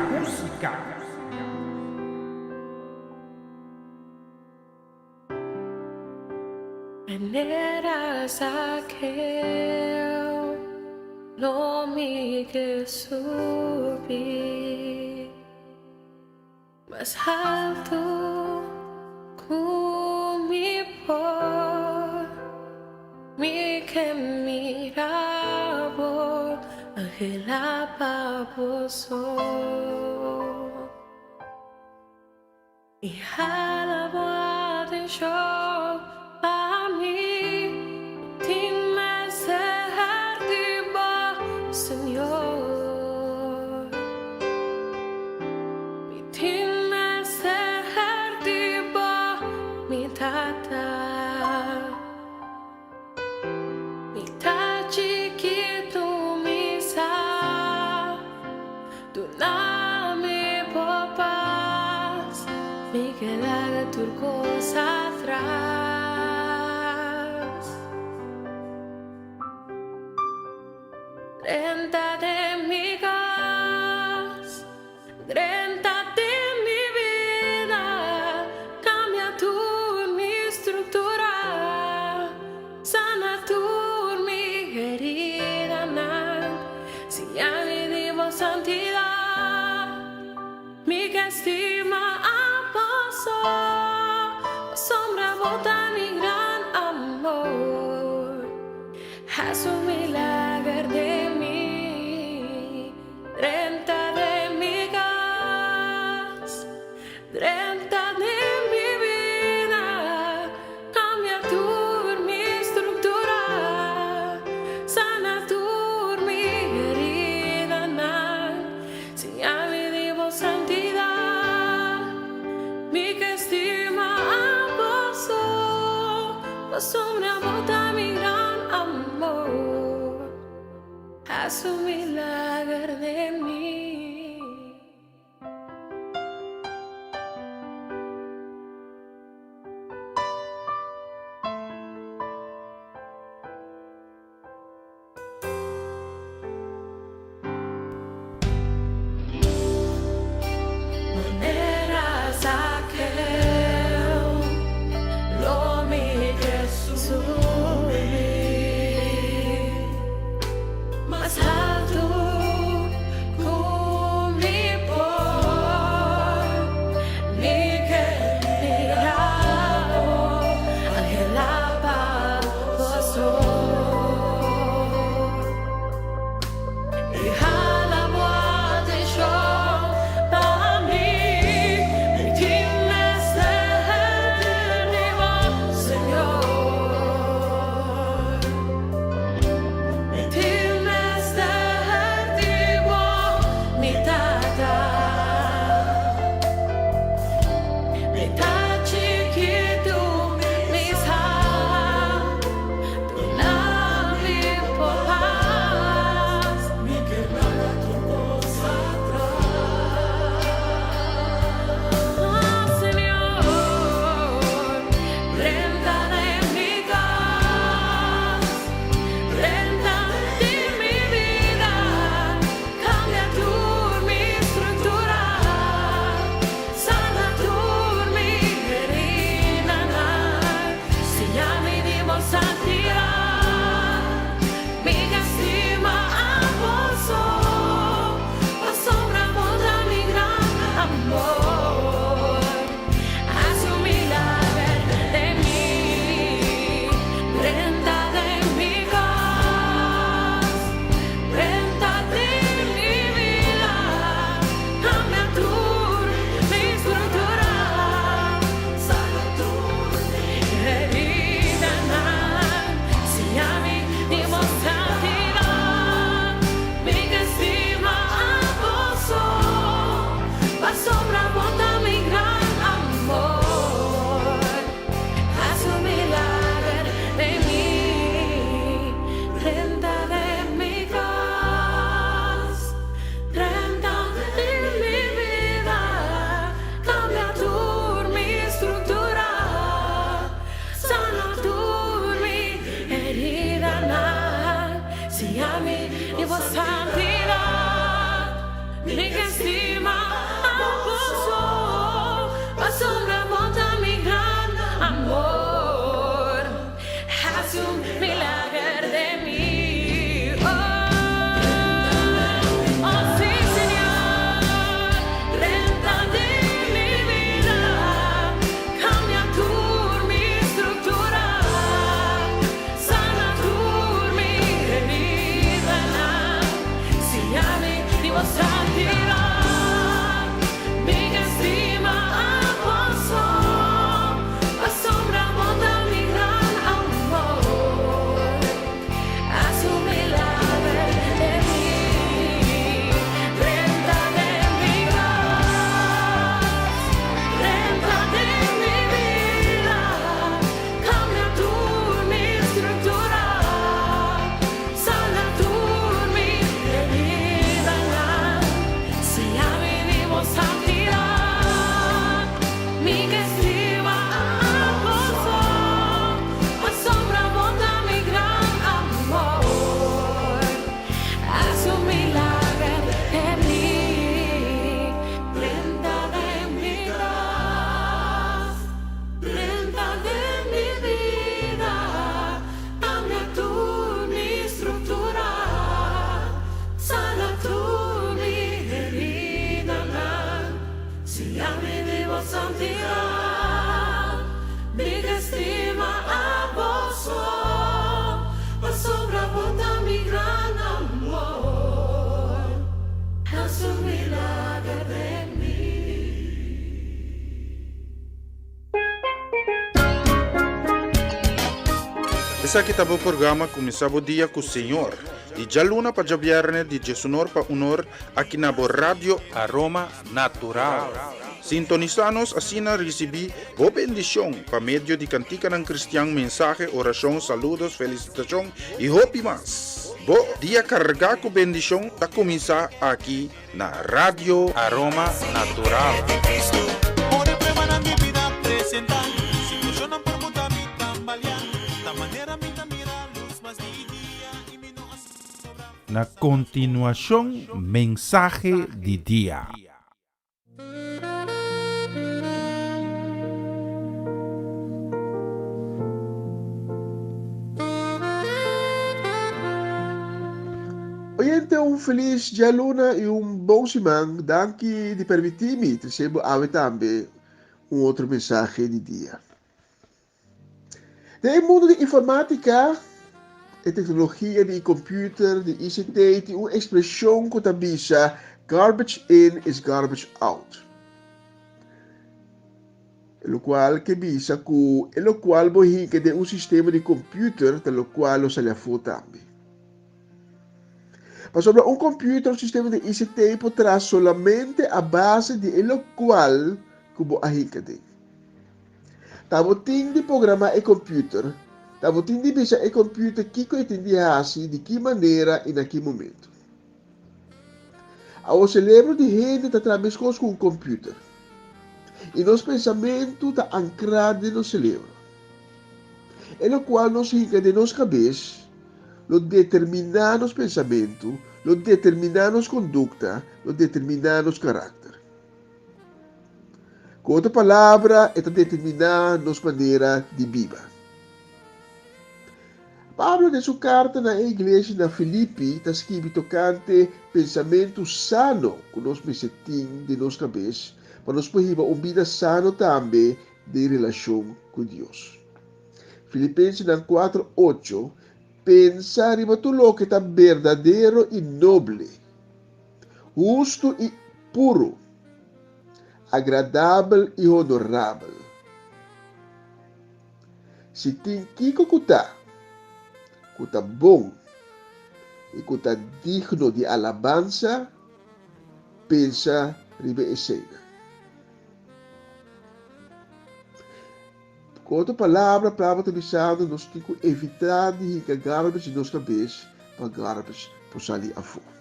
Manera saqueo, lo mi que subí. Más alto por mi que mirabo Angela Paposo y jalabo atención a mí tin me ser diba Señor. Turcos atrás, 30 de mi gas, 30 de mi vida, cambia tu mi estructura, sana tu mi herida, si ya me dimos santidad, mi que estima aposó. Sombra bota mi gran amor, haz un milagro de mí, 30 de mi gas, 30 de mi vida, cambia tu mi estructura, sana tu mi herida, si ya me dimos santidad, mi que estima sombra bota mi gran amor, haz un milagro de mí. Essa aqui tá o programa começava o dia com o Senhor. De jaluna para jabiarne de Jesunor para unor aqui na Rádio Aroma Natural. Sintonizanos assim na recebi boa bendição para meio de cantica ng cristiano mensaje, oração, saludos, felicitação e hope mas. Bo dia carregar com bendição tá começar aqui na Rádio Aroma Natural. Por el prueba na mi vida presentar, situacionan por muta mi tambalear, ta manera mi mira luz mas dia e mi no sobra. Na continuação, mensagem de dia. Oyente, feliz dia luna e bom semana. Danke de permitir-me trazer a também outra mensagem de dia. No mundo de informática e tecnologia de computer, de ICT, tem uma expressão que diz garbage in is garbage out. Lo qual que diz que lo qual bohica de um sistema de computer, pelo qual lo sale a também. Mas sobre um computer, o sistema de ICT poderá solamente a base de lo qual que bo ahica de. Tabo ting de programar e computer, tabo ting de bisa e computer que entendi assim de que maneira e naquele momento. O cérebro de gente está trabalhando com um computer. E nosso pensamento está ancrado no cérebro. E lo qual nos fica de nossa cabeça, lo determinar nos pensamentos, lo determinar nos conduta, lo determinar nos caráter. Com outra palavra, é determinar nos maneira de viver. Pablo, de sua carta na igreja na Filipe, está escrito tocante pensamento sano que nós mesetim de nossa cabeça, para nós poder uma vida sano também de relação com Deus. Filipenses 4:8 pensa riba tulo que está verdadeiro e nobre, justo e puro, agradável e honorável. Se tem kiko kuta bom e kuta digno de alabança, pensa riba escena. Com outra palavra utilizada, nós temos que evitar de garbage em nossa cabeça para garbage por sair a fora.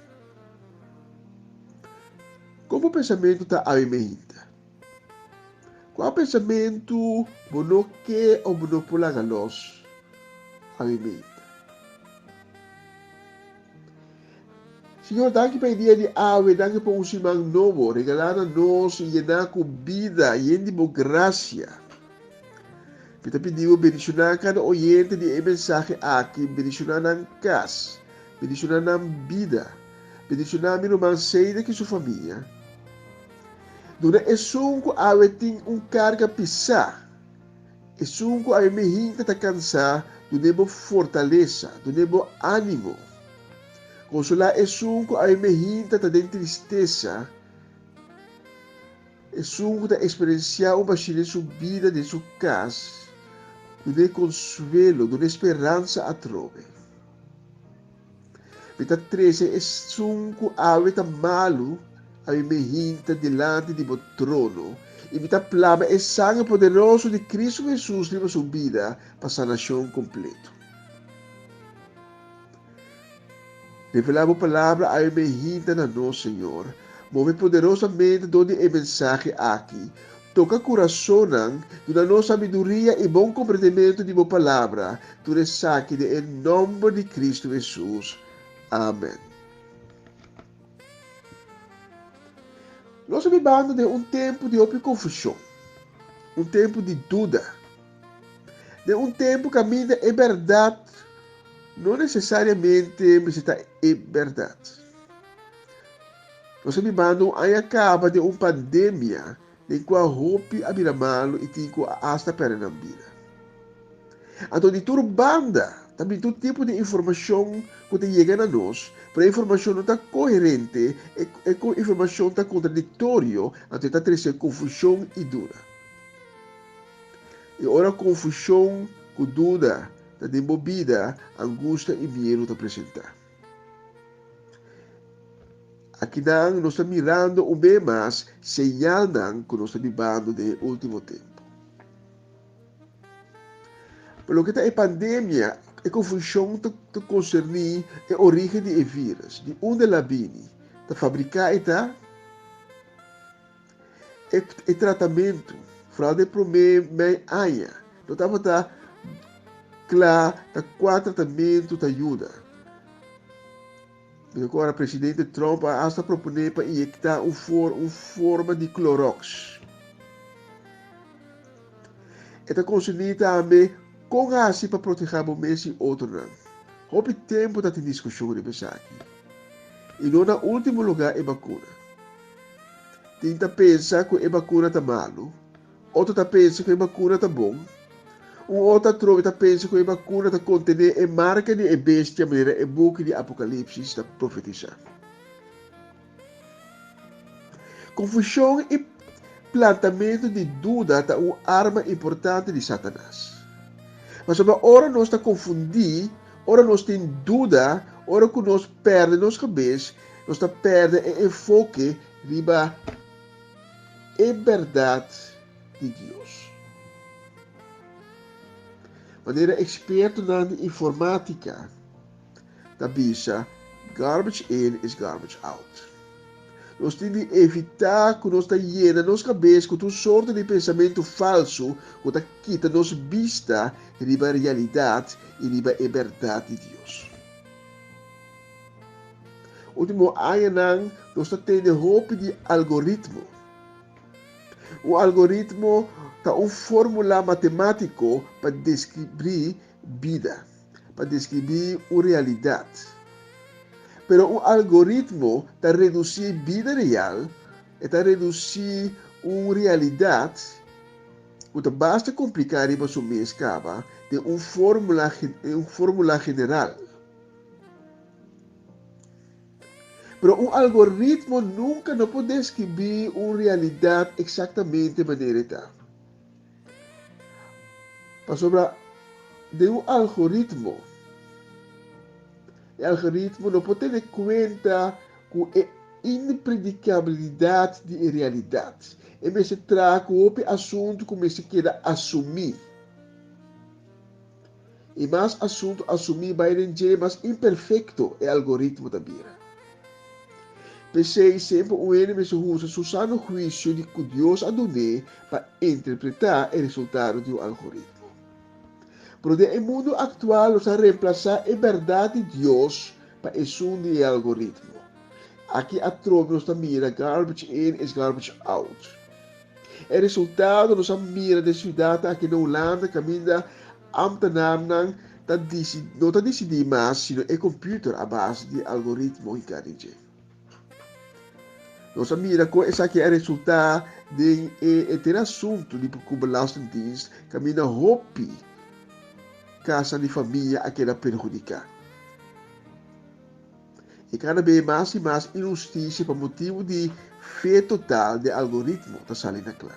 Como o pensamento está a mente? Qual pensamento não quer ou não pular a luz a mente? Senhor, danke para o dia de ave, danke por semana novo, regalar a nós e llenar com vida e de graça. Kita pediu bendicionar cada oyente de mensagem aqui, bendicionar na casa, bendicionar na vida, bendicionar meu irmão Seida e sua família. Durante esse sunco, ave tem carga pisar. Esse sunco, ave me hinta tá cansar, do nebo fortaleza, do nebo ânimo. Consolar esse sunco, ave me hinta tá de tristeza. Esse sunco tá experienciar uma subida de sua casa. De consuelo, de esperança a trove. Vita 13 é sunco ave ta malo, ave me hinta delante de bo trono, e vita plama é sangue poderoso de Cristo Jesus leva sua vida para sanação completo. Revelar a palavra ave me hinta na nós, Senhor, move poderosamente donde é mensagem aqui. Toca coração da nossa sabedoria e bom compreendimento de boa palavra, tu saque em nome de Cristo Jesus. Amém. Nós vivemos de tempo de confusão, tempo de dúvida, de tempo que a vida é verdade, não necessariamente precisa é verdade. Nós vivemos acaba de pandemia, em qual roupa a vida malo e tinha hasta para na vida. Então, de toda banda, também todo tipo de informação que chega a nós, para a informação não está coerente, e a informação está contraditória, então está trazendo confusão e dúvida. E ora confusão com dúvida, da embobida, angústia e medo te apresentar. Aqui nós estamos mirando o bem mais, señal que nós estamos vivendo no último tempo. Pelo que a pandemia, a confusão te concerne a origem do vírus, de onde ela vem, de fabricar e tratamento, para de problema aia. Não estava claro, qual tratamento te ajuda. Agora, o presidente Trump está propondo para injetar uma forma de Clorox. Está concernida também com a para proteger o mês e outro não. Houve tempo da discussão de aqui. E no último lugar é vacuna. Tenta pensar que a vacuna está malo. Outro está pensando que a vacuna está bom. Outro está pensando que a vacuna está contendo a marca de bestia maneira a boca de Apocalipse está profetizando. Confusão e plantamento de dúvida é uma arma importante de Satanás. Mas sobre a hora nós está confundir, hora nós tem dúvida, hora que nós perde nossa cabeça, nós está perde o enfoque riba a verdade de Deus. Maneira experto na informática, da bisa, garbage in is garbage out. Nós temos que evitar que nós está llena nossa cabeça com toda sorte de pensamento falso que está quita nossa vista riba a realidade e riba a verdade de Deus. Último ano, nós está tendo roupa de algoritmo. O algoritmo é uma fórmula matemática para descrever vida, para descrever uma realidade. Pero um algoritmo está reduzir vida real, está reduzir uma realidade, que basta complicar para o mês acaba de uma fórmula general. Pero um algoritmo nunca não pode descrever uma realidade exatamente da maneira que está. Mas sobre de um algoritmo, o algoritmo não pode ter conta com a impredicabilidade da realidade. E me se trata o assunto que se quer assumir. E mais assunto assumir vai ser mais imperfeito o algoritmo também. Pensei sempre o enemy se usa o sano juízo de que Deus adonou para interpretar o resultado do algoritmo. Pero no mundo atual, nós vamos reemplazar a verdade de Deus para o som do algoritmo. Aqui atrás nós mira garbage in is garbage out. O resultado nós mira da cidade aqui na Holanda, caminha ambtenaar não está decidindo mais, sino o computer a base de algoritmo e carinho. Nós mira com esse aqui é o resultado de ter assunto de belastingdienst, caminha roupa casa de família aquela perjudicar. E cada vez mais e mais injustiça por motivo de fé total de algoritmo está saindo claro.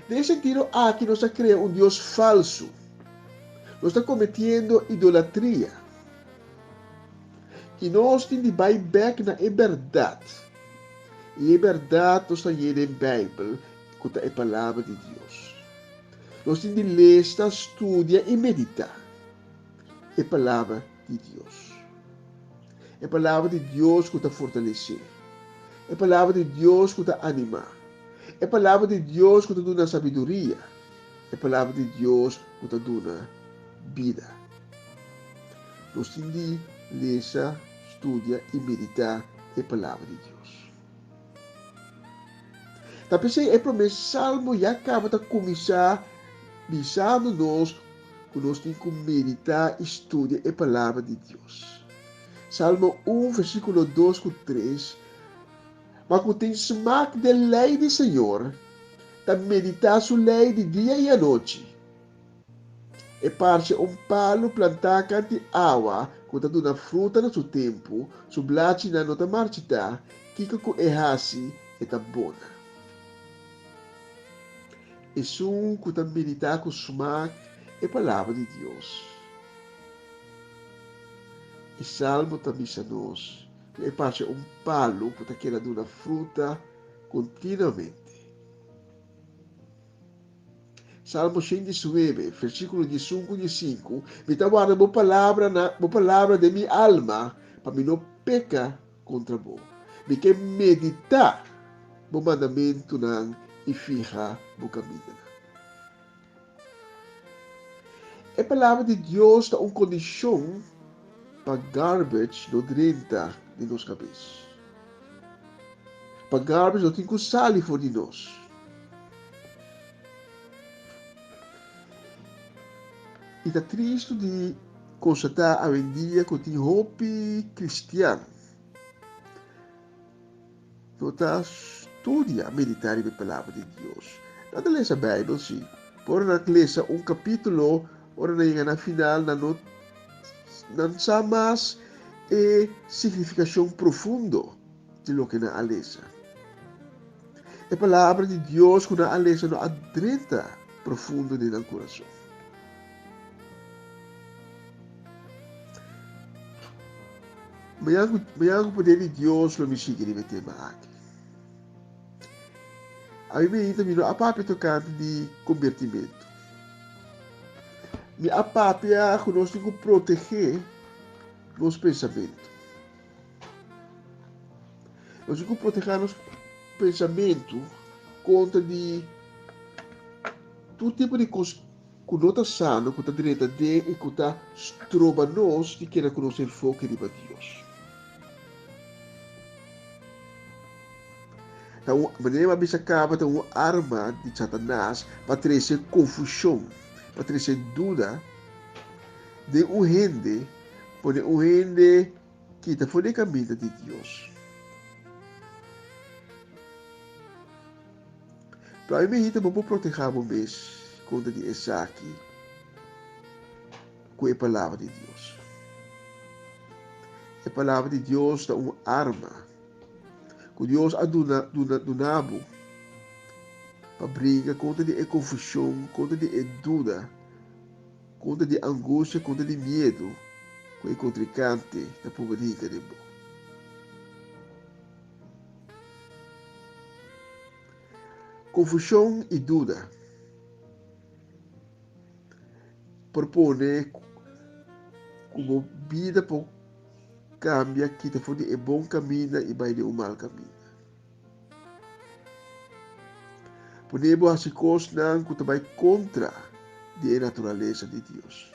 Nesse sentido, aqui nós criamos Deus falso. Nós estamos cometendo idolatria. E nós temos que ir back na verdade. E a verdade nós estamos lendo na Bíblia, que é a palavra de Deus. Nós temos que ler, estudar e meditar a palavra de Deus. A palavra de Deus que está fortalecer. A palavra de Deus que está animar. A palavra de Deus que está dando sabedoria. A palavra de Deus que está dando vida. Nós temos que ler, estudar e meditar a palavra de Deus. Tapi saya promessa salmo já acaba de começar avisando-nos que nós temos que meditar e estudar a palavra de Deus. Salmo 1, versículo 2 e 3. Mas que tem smaak da lei do Senhor, tá meditar sua lei de dia e à noite. E parte palo plantar cante água, que está dando fruta no seu tempo, su blade na nota marchita, kika ko ehasi e tá bona. E sun que está meditar com smaak a palavra de Deus. E Salmo também a nós, é parte palo para que ela dê uma fruta continuamente. Salmo 119, versículo 15 e 5. Me guarda a palavra de minha alma, para me não pecar contra vos. Me quer meditar o mandamento e fija o caminho. A palavra de Deus está uma condição para garbage no dentro de nossa cabeça. Para garbage não tem que sair fora de nós. E está triste de constatar hoje em dia que tem hope cristiano. Não está estudia meditar a palavra de Deus. Não está lendo a Bíblia, sim. Por não ler capítulo, ora na final, não sabe mais a significação profunda de lo que na alesa. A palavra de Deus que na alesa não adentra profundo no coração. Mas o poder de Deus não me sigue de tema aqui. A mim também a papi tocante de convertimento. A papi que nós temos que proteger nosso pensamento. Nós temos que proteger nosso pensamento contra de todo tipo de coisa que não está sano, que está direita de e que está trova nós de querer conhecer o foco de Deus. Então, a maneira que acaba de uma arma de Satanás para trazer confusão, para trazer dúvida de um gente, para um gente que está fora do caminho de Deus. Para mim, então, vamos proteger o mês contra de Isaac com a palavra de Deus. A palavra de Deus é uma arma que Deus ha donado para briga contra a confusão, contra a dúvida, contra a angústia, contra o medo, com o contrincante da pobreza de Deus. Confusão e dúvida propõe como vida por cambia que te for de bom caminho e vai de um mau caminho. Podemos as coisas que vai contra a natureza de Deus.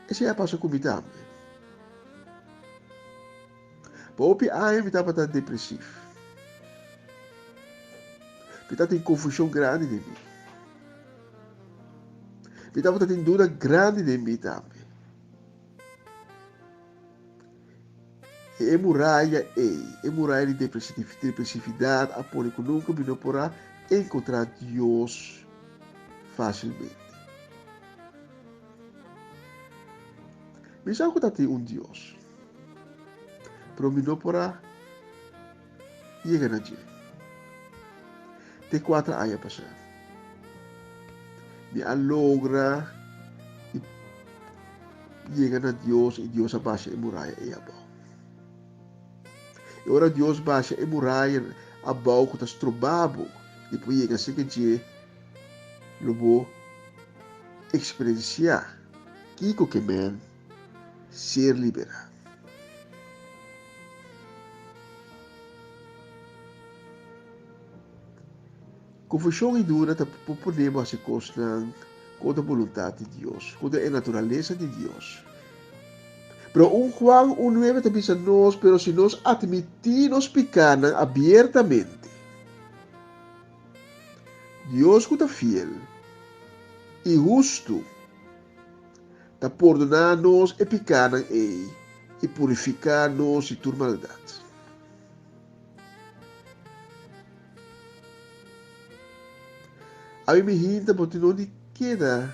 Esse é a passo comigo também. Porque aí me estava tão depressivo. Me estava em confusão grande de mim. Me estava tendo dúvida grande de mim também. E muralha de depressividade, a pôr que nunca me não poderá encontrar Deus facilmente. Mas já que tem um Deus, pero me não poderá chegar a Deus. Tem 4 anos passar. Me alogra e chega a Deus e Deus abaixa a muralha e abaixo. E ora Deus baixa a muralha abaixo que está estrobado e depois chega assim que eu vou experienciar que man ser liberado. Confusão e dura podemos fazer coisas contra a vontade de Deus, contra a natureza de Deus. Pero Juan 1:9 te dice nós, pero se nós admitimos pecar abertamente, Deus que está fiel e justo, está perdonar-nos e pecar e purificar-nos de toda maldade. A mim me hinta porque não queda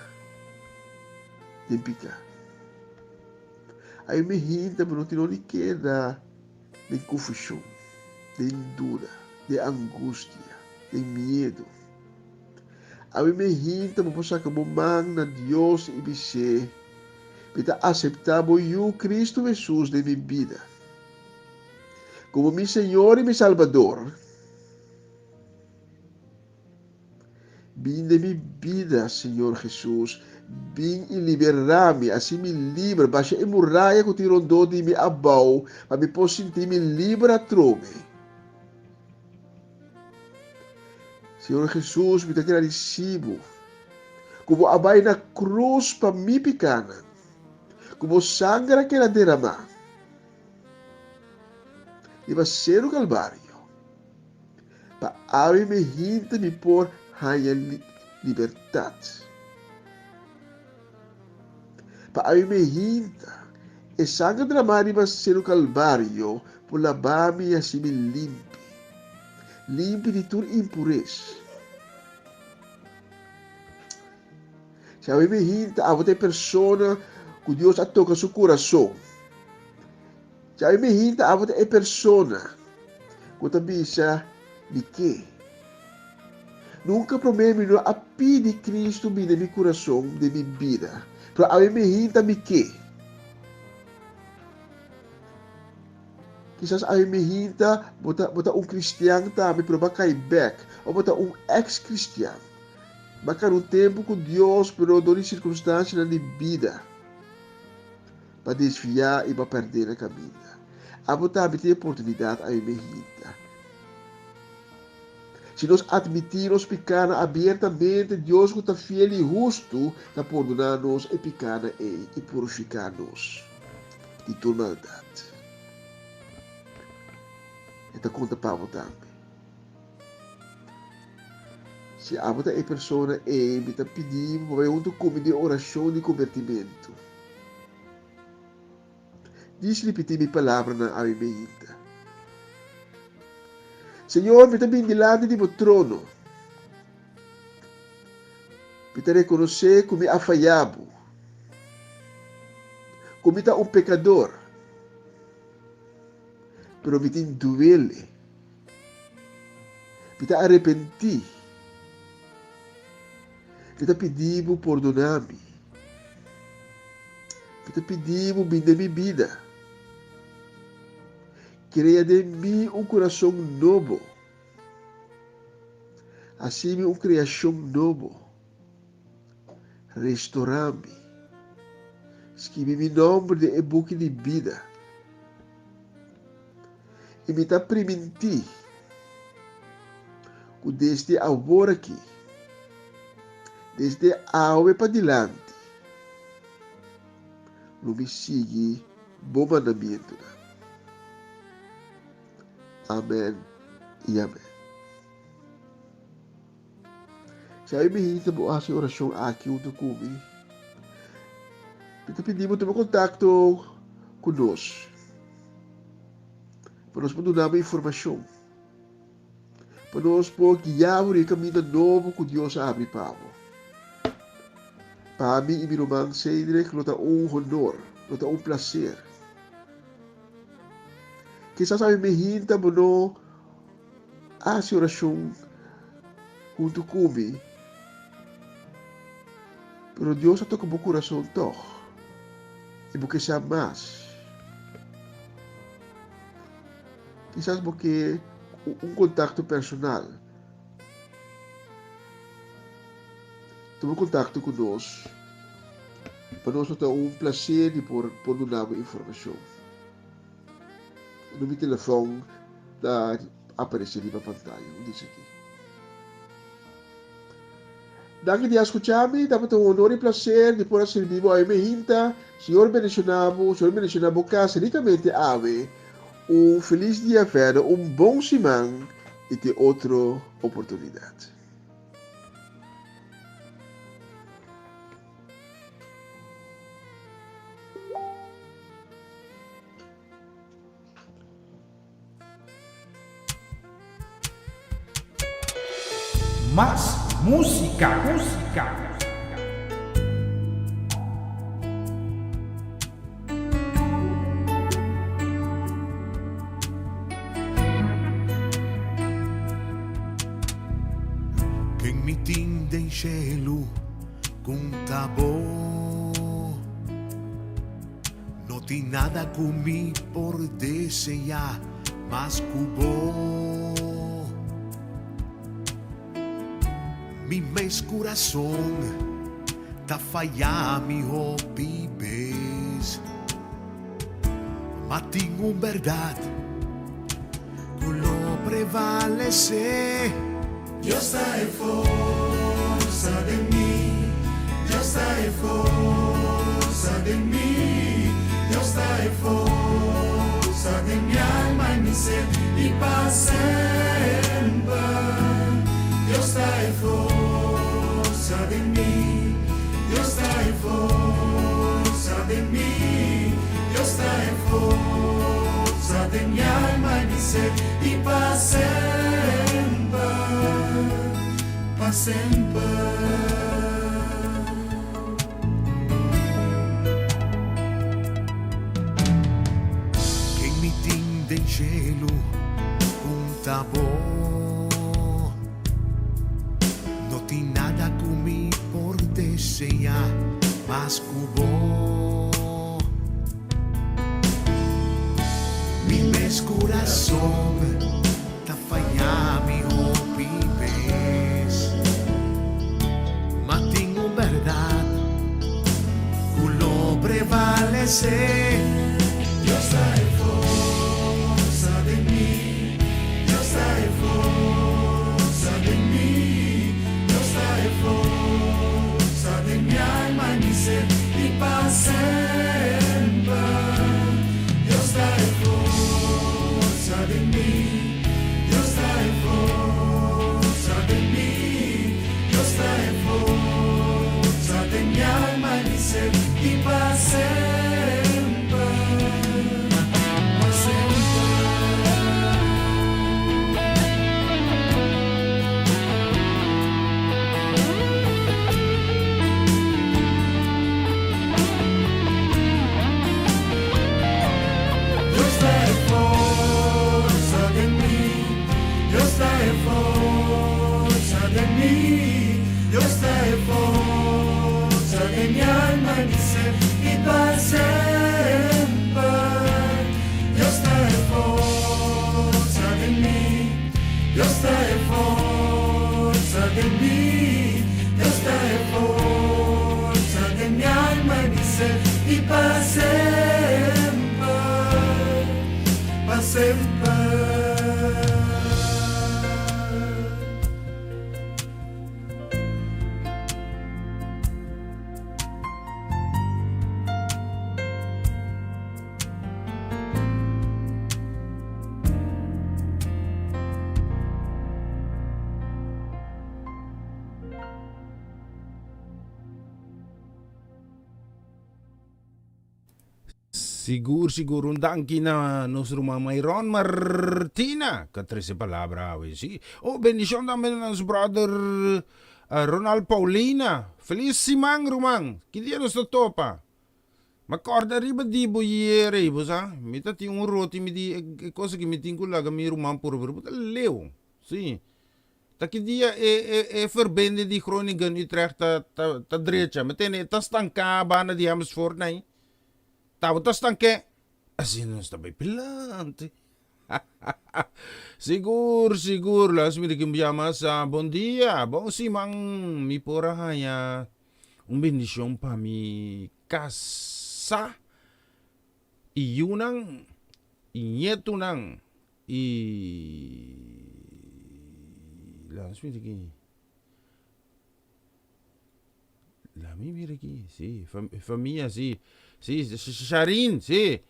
de pecar. A mim me hinta porque não queda de confusão, de dúvida, de angústia, de medo. Abi me hinta mo sa kabumang na Dios ibise, pita aceptabo eu Cristo Jesus de minha vida. Como mi Senhor e mi Salvador, vim de minha vida, Senhor Jesus, vim e liberar-me, assim me livra, baixa e muralha que tirou de me abau, para me possa sentir me livre a trome. Senhor Jesus, me agradecido, como abai na cruz para me picana, como sangue que ela derramar, e vai ser o Calvário, para abrir me hinta me por haya liberdade. Para abrir me hinta, e sangue derramar vai ser o Calvário, por lavar-me assim me limpe de toda impureza. Se a me hinta, a outra pessoa que Deus a toca seu coração. Se a me hinta, a outra pessoa que também de que nunca promete não a pedir Cristo de meu coração, de minha vida. Para a me hinta me que quizás a me hinta bota cristiano também para cair back ou bota ex-cristiano. Baka um tempo com Deus, pero dori circunstâncias na vida para desviar e para perder a caminho. A botar a oportunidade a me hinta. Se nós admitirmos pecar abertamente, Deus que está fiel e justo, está perdonar-nos e pecar e purificar-nos de toda maldade. Esta conta para também. Se a outra pessoa me está pedindo, vai um documento de oração de convertimento. Diz repetir minha palavra na alimenta. Senhor, me está bem delante de meu trono. Me está reconhecer como afaiabo. Como está pecador. Pero me está duele. Me está arrepentir. Me está pedindo perdonar-me. Me está pedindo bem de minha vida. Cria de mim coração novo. Assim uma criação novo. Restaurar-me. Escreve meu nome de e-book de vida. E me está permitir que desde agora aqui, desde agora para diante, não me siga bom mandamento. Amém e amém. Se aí me irrita a oração aqui junto comigo, então pedimos ter contato conosco. Para nós podermos dar informação. Para nós podermos guiar o caminho novo que Deus abre para nós. Para mim e meu irmão Cedric, que é honor, que é prazer. Quizás a me hinta, mas não a oração junto comigo. Pero Deus toca o coração todo. E porque sabe mais. Quizás porque contato personal. Toma contato conosco. Para nós é prazer de por dar informação. No meu telefone está aparecendo na pantalla. Diz aqui. Daqui de escutar-me, dá para um honor e prazer de poder servir a minha hinta. Senhor mencionava casa, ricamente ave. Feliz dia, velho, bom semana e ter outra oportunidade. Más música. cielo con tabo. No ti nada comí por desear más cubo. Mi mes corazón ta falla mi pibes. Ma tengo verdad lo prevalece. Dios trae fuerza de mí, Dios trae fuerza de mí, Dios trae fuerza de mi alma y mi ser y para siempre. Dios trae fuerza de mí, Dios trae fuerza de mí, Dios trae fuerza de mi alma y mi ser y para siempre, para siempre. Che mi tinde in cielo un tabo. No ti nada comí por desear más cubo. Mi mes corazón ta falla mi pibes. Ma tengo verdad lo prevalece. Dios trae fuerza de mí, Dios trae fuerza de mí, Dios trae fuerza de mi alma y mi ser y para siempre. Dios trae fuerza de mí, Dios trae fuerza de mí, Dios trae fuerza de mi alma y mi ser y para siempre. Dios trae fuerza de mi alma y mi ser y para siempre. Dios trae fuerza de mí, Dios trae fuerza de mí, Dios trae fuerza de mi alma y mi ser y para siempre, para siempre. Siguro un danki na nos rumah Mayron Martina. Katrese palabra, si. Oh, bendición también a nos brother Ronald Paulina. Feliz simang rumang. Kidia nos topa. Macorda riba di boyere, ibo sa. Mita ti un roti mi di cosa che mi tingo laga mi rumang puro verbo. Leo, si. Takidia e verbende di Groningen Utrecht ta drecha. Meteen ta stanka bana di Amersfoort nai. Tava stanche, assim não está bem pilante. Seguro, las mira que me llamas, bom dia, bom simang, mi pora haya, bendición pa mi casa, y yunang, y nietunang, y las mira que, la mi mira aquí, sí, familia, sí. Sí, Sharin, sí.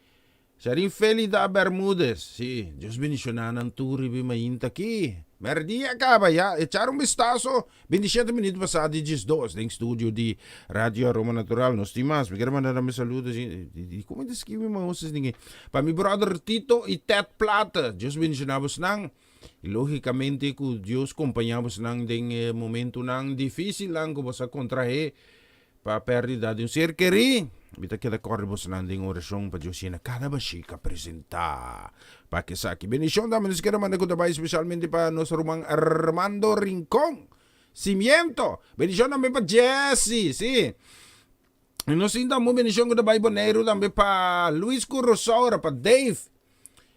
Sharin Feli da Bermudes, sí. Dios bendicionan ang turi bimayinta ki. Merdi acaba, ya. Echar un vistazo. 27 minutos pasado, 2 em studio di Radio Aroma Natural. Nos timas, me quero mandar me saludos. Como te escrevi mga hostes ninguém. Pa mi brother Tito e Ted Plata. Dios bendicionabos nang. E logicamente, que Dios acompanhamos nang ding momento nang difícil lang ko sa kontrahe pa perdida de um ser querido. Bita kita koribos nanding orasyon pa Diyos na kada ba siya presenta. Pakisaki. Bendición dami nos quero mandar ko tabay especialmente pa nos rumang Armando Rincon. Cimiento. Bendición también para Jesse, sí. E nós temos bendição do Bai Boneiro também para Luis Currosaura, para Dave.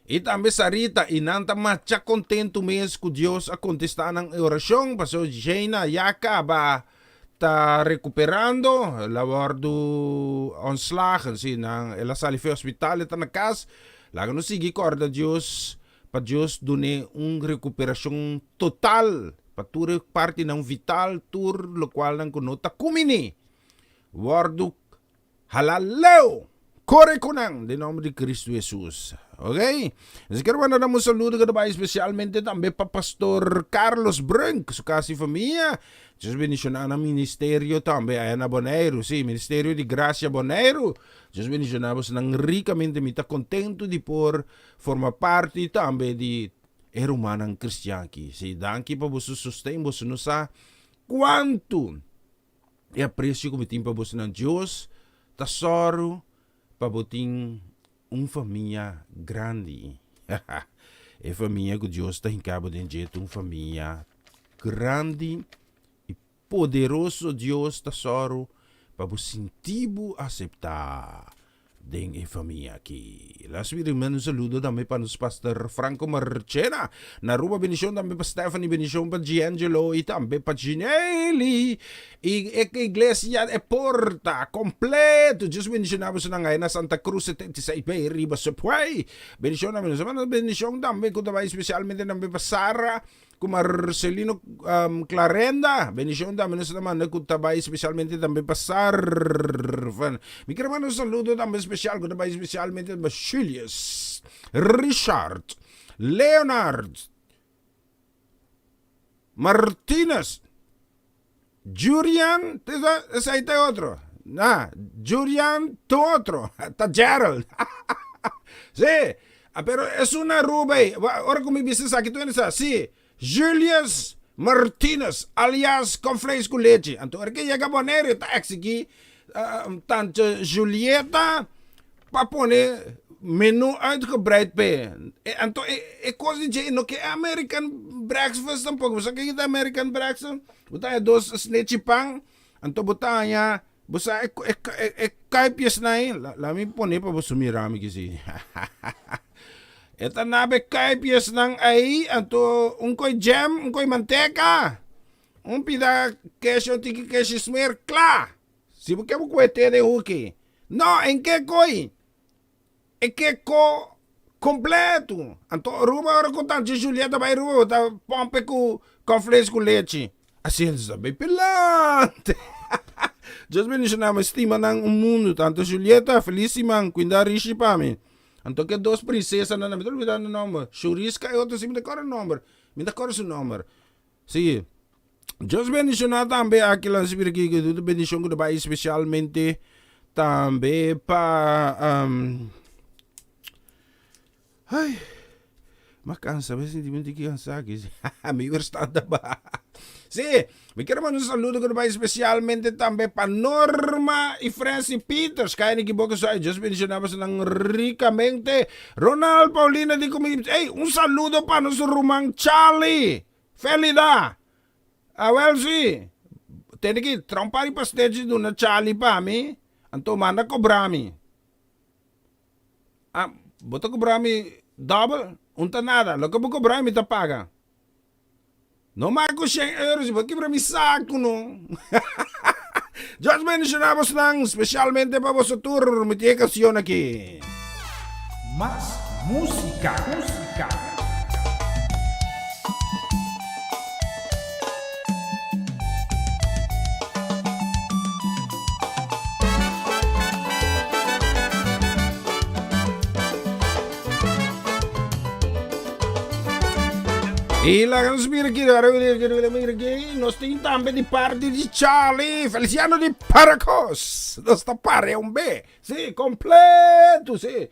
E também Sarita, e não está mais contento mesmo com Deus a contestar na oração. Passou Jaina, Yaka, ba está recuperando, lavar do ontslag, assim, ela sali foi ao hospital, está na casa. Lá não sigue corda Deus, para Deus dar uma recuperação total, para toda parte não vital, tur, lo qual não conota kumini. Wardo halaleu, corre kunang, de nome de Cristo Jesus. Ok? Nós quero mandar um saludo especialmente também para Pastor Carlos Brunk, sua casa e família. Jesus bendicionar no ministério também, aí na Boneiro, sim, Ministério de Graça Boneiro. Jesus bendicionar você não ricamente, me está contento de por formar parte também de humano cristiano aqui. Sim, danke para você sustém, você não sabe quanto e aprecio como tem para você não Deus, tesoro para botin família grande. É família que Deus está em cabo de jeito, uma família grande e poderoso Deus tesoro para você sentir aceitar den e família aqui. Lá um saludo também para o pastor Franco Marchena. Na rua bendição também para Stephanie, bendição para Giangelo e também para Ginelli. E a igreja é porta completo. Jesus bendicionamos na Santa Cruz 76 Bay Riba Subway. Bendição também com também especialmente também para Sara, com Marcelino Clarenda. Bendição também com também especialmente também para Sarvan. Me quero mandar um saludo também especial com também especialmente para Julius, Richard, Leonard, Martinez, Julian, esse aí tem outro. Julian, tem outro. Tá Gerald. Sí, pero es una rubia. Ahora como me viste aquí, tú eres así. Julius Martinez, alias Conflex com leite. Então, aqui chega Boneiro, tá aqui. Tanto Julieta, para poner menu uitgebreid bij. Então, é coisa de no que American breakfast tampouco. Você quer American breakfast? Botar dois snitchy pang. Então, botar ya. Bosa é caipes na aí. Lá me poner para você mirar me que Eta nabe caipes nang aí. Então, coi jam, coi manteca. Pida queso tiki queso smear, claro. Si você quer coeter de hockey. Não, em que coi? É que completo. Então, ruba agora com tanto Julieta vai ruba, tá pompe com conflex com leite. Assim, está bem pelante. Just bendicionamos estima ng mundo. Tanto Julieta, felicimang, cuidar rishi pa mi. Então, que duas princesas na namin. Me dá o nome. Churiska e outro, sim, me dá o nome. Me dá o nome. Sim. Deus bendicionar também aquela espírito que tudo bendição que vai especialmente também para ai, mas cansa, mas não tem que cansar aqui. Me verstanda ba. Sim, me quero mandar um saludo que vai especialmente também para Norma e Francis Peters. Kaya ni Kiboka sa Deus bendicionamos ng ricamente. Ronald Paulina di comigo. Hey, um saludo para nosso rumang Charlie. Felida. Well, sí. Tem que trampar para stage do na Charlie pa mi. Anto manda cobrami. Bota cobrami double. Unta nada. Lo que vou cobrar me tá paga. Não marco 100 euros. Vou quebrar mi saco, não. Já mencionamos lang, especialmente para você tour, me tinha canção aqui. Más música. E la canzone che nós temos também de parte de Charlie Feliciano de Paracos. Nós está para um B, sim, completo, sim.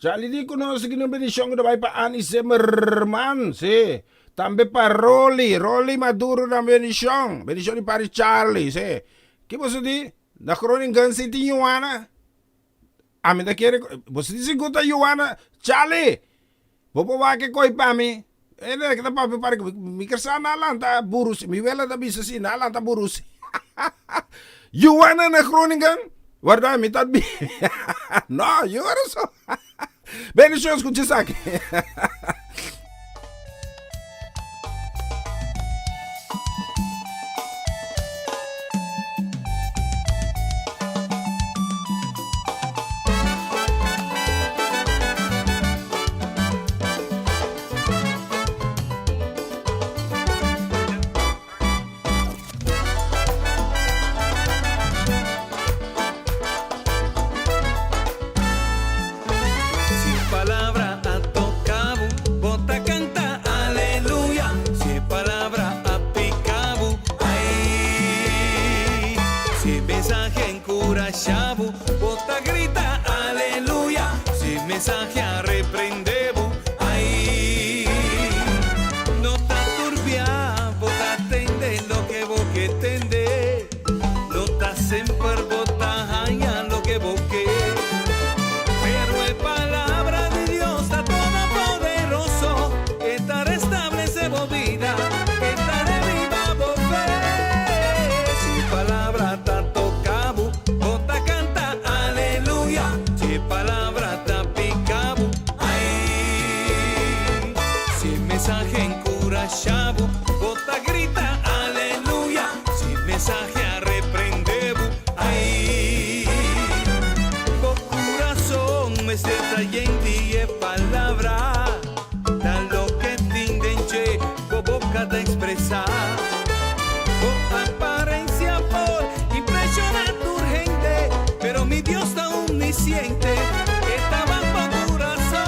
Charlie dico nós que não bendição que vai para Annie Zimmerman, sim. Também para Rolly Maduro na bendição de para Charlie, sim. Que você diz? Na crônica ganse de Joana? Me da quer, você diz que Joana, Charlie. Vou provar que coi para mim. kita papi pare mi kersana lang ta burus mi wela ta bisa sina lang ta burus. You wanna na Groningen? Guarda mi tat bi. No, you are so. Bendiciones con Chisaki. Bota grita aleluya, si mensaje a reprendevo, ay, no ta turbia, bota tende lo que vos que tende, no ta sempre bota haya lo que vos que, pero es palabra de Dios, está todopoderoso, esta restablece vos vida, esta reviva vos fe, si palabra tanto palabra tapicabo, ay, si mensaje en cura chavo, bota grita aleluya, si mensaje a reprendevo, ay, por corazón me se trayendo y es palabra, tal lo que tindenche, por boca de expresar, por apariencia por impresionar tu gente, pero mi Dios está omnisciente, estaba por corazón,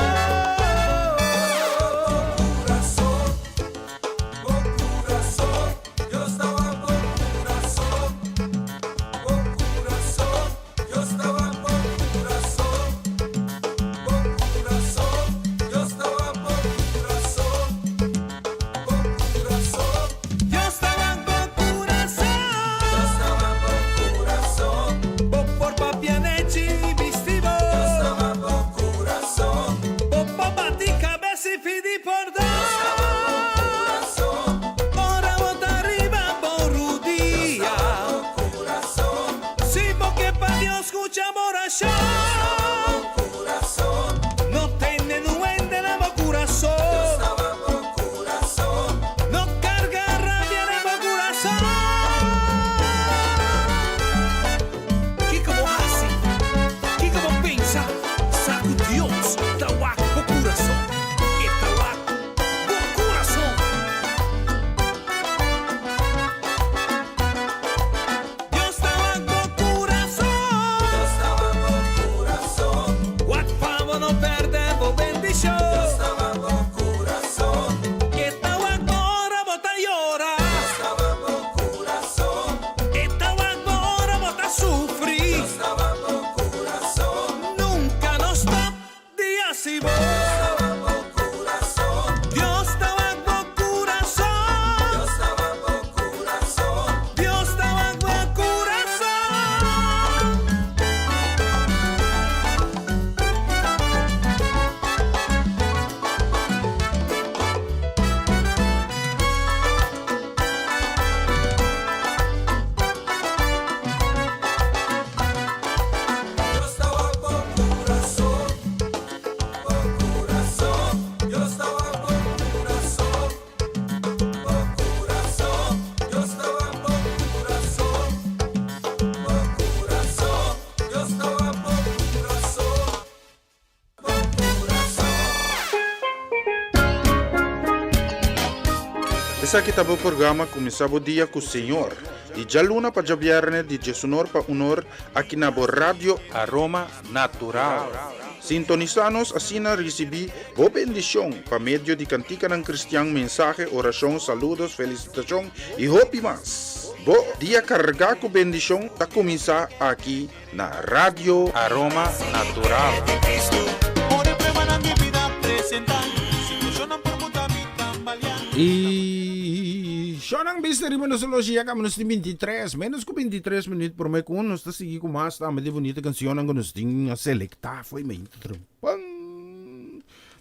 yo estaba por corazón, yo estaba por corazón, yo estaba por corazón, yo estaba por corazón, por papianechi. Fidi por dos, ora bota arriba por Rudía, si porque pa' Dios escucha oración, no tiene duende la corazón, no carga rabia en el corazón, y como hace, y como piensa, sabe Dios, tawa por corazón. Essa aqui estava o programa Começava o Dia com o Senhor. E já luna para javierne de Jesunor para unor aqui na Rádio Aroma Natural. Sintonizanos assim na recebi boa bendição para meio de cantica ng cristiang mensaje, oração, saludos, felicitação e hope mas. Bo dia carga com bendição para começar aqui na Rádio Aroma Natural. E Shonang Bisteri menos logia ka menos 23 menos com 23 minutos por me com nos seguir com mais tá me de bonita canção ang nos ting selecta foi me trampang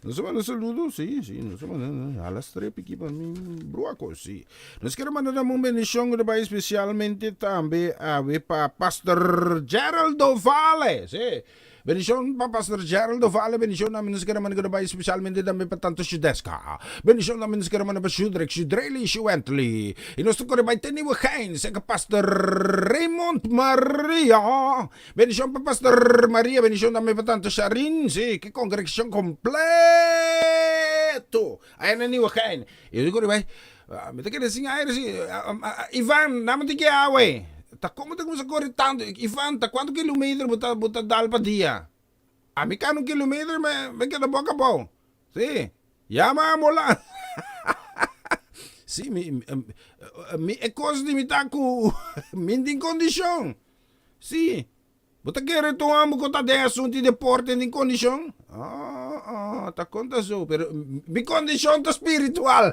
Nos manda saludo, sí, nos manda a las 3 aqui para mim, bruaco, sí. Nos quero mandar uma bendição especialmente também para Pastor Geraldo Vale, sí. Bendición para Pastor Geraldo Vale, bendición namin nos karaman ko ba especialmente dami pa tanto Shudeska. Bendición namin nos karaman pa Shudreli, Shuently. Inusto ko rin ba tini wakain sa Pastor Raymond Maria. Bendición pa Pastor Maria, bendición namin pa tanto Sharin, si que congregación completo. Ayan na ni wakain. Inusto ko rin ba, mita ka nasing ayer si Ivan, naman ti kiawe. Ta como te começa a correr tanto? Ivan, ta quanto quilômetro buta dal pa dia? Mi cano quilômetro me queda boca bom. Sim. Yama mola. Sim, mi é coisa de me tá com em condição. Sim. Buta querer tomar com tá de assunto de porte em condição? Tá conta só, pero mi condição tá espiritual.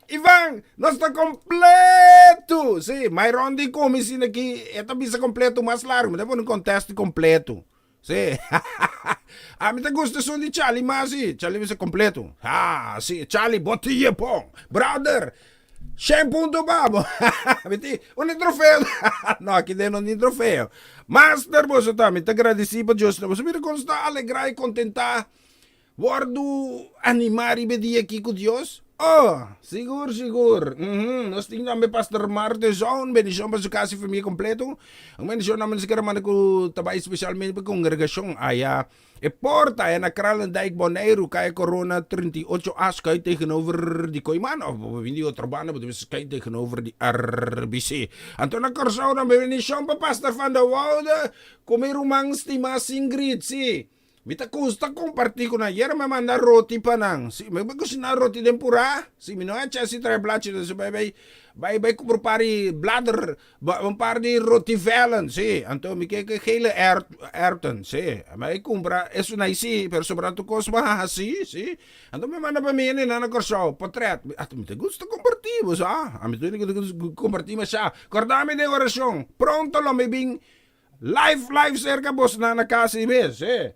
Ivan, nós está completo! Sim, mayroon din komisin aqui. Ito bisa completo mas largo. Mas depois no contexto completo. Sim. Me tá gosto de Charlie, mas sim. Charlie bisa completo. Sim. Charlie, botinha pong. Brother, 100 punto babo. Vedi, un trofeo. No, aqui dentro não tem trofeo. Master, você tá, me tá agradecido para Deus. Você me consta alegrar e contentar. Guardo animar e pedir aqui com Deus. Sigur. Nós temos também Pastor Martezon, bendição para sua casa e família completo. Ang bendição naman sa karaman ko tabay especialmente para kongregasyon. E porta, na Kralandijk Bonaire, kaya Corona 38 as kaya tegenover di Koyman. Hindi o trabana, but kaya tegenover di RBC. Anto na korsaw na bendição para Pastor Van der Woude, kumirumang stimas Ingrid, si. Mita kusta compartir con ayer me manda roti panang. Si me cocinar roti tempura. Si mi no echa si tre blachi so bye ko pari bladder, un par di roti velen, si. Anto mi ke hele erten, si. May compra eso na si per soprattutto cosma si. Anto me manda pa mi na corso portrait. Ato mi te gusta compartir, sa. A mi tu ni compartir ma sa. Cordame de oración. Pronto lo me bing live cerca bos na casa ibes, si.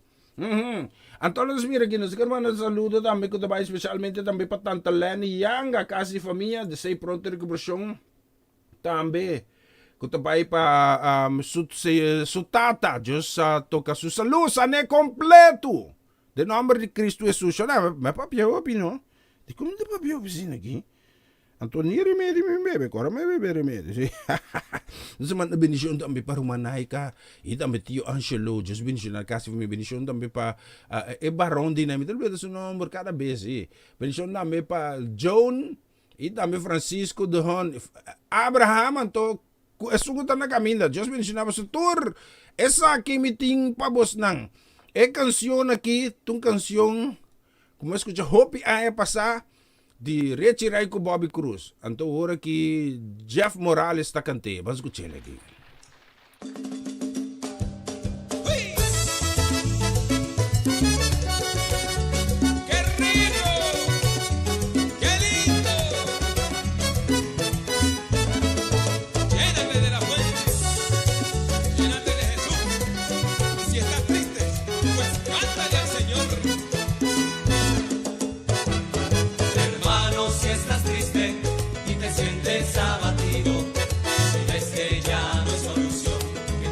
Antolos mira que nos queremos saludo também com também especialmente também para tanta Lenny Yang a casa e família de sei pronto recuperação também com também para sutata Deus toca sua saúde é completo de nome de Cristo Jesus não mas papel opinião de como de papel oficina aqui Antonio remédio me bebe, agora me bebe remédio. Nós mandamos bendição também para o Manaica e também tio Angelo, just bendição na casa me bendição também para Barão Dinamite, ele deu nome cada vez. Bendição também para John e também Francisco de Hon, Abraham, então é sugutan na caminho. Just bendição para o tour. Essa aqui me tem para vos nang. É canção aqui, tung canção, como escuta Hope Aya passar. De retirar com Bobby Cruz. Então, agora que Jeff Morales está cantando. Vamos escutar ele aqui. Abatido, si ves que ya no hay solución, que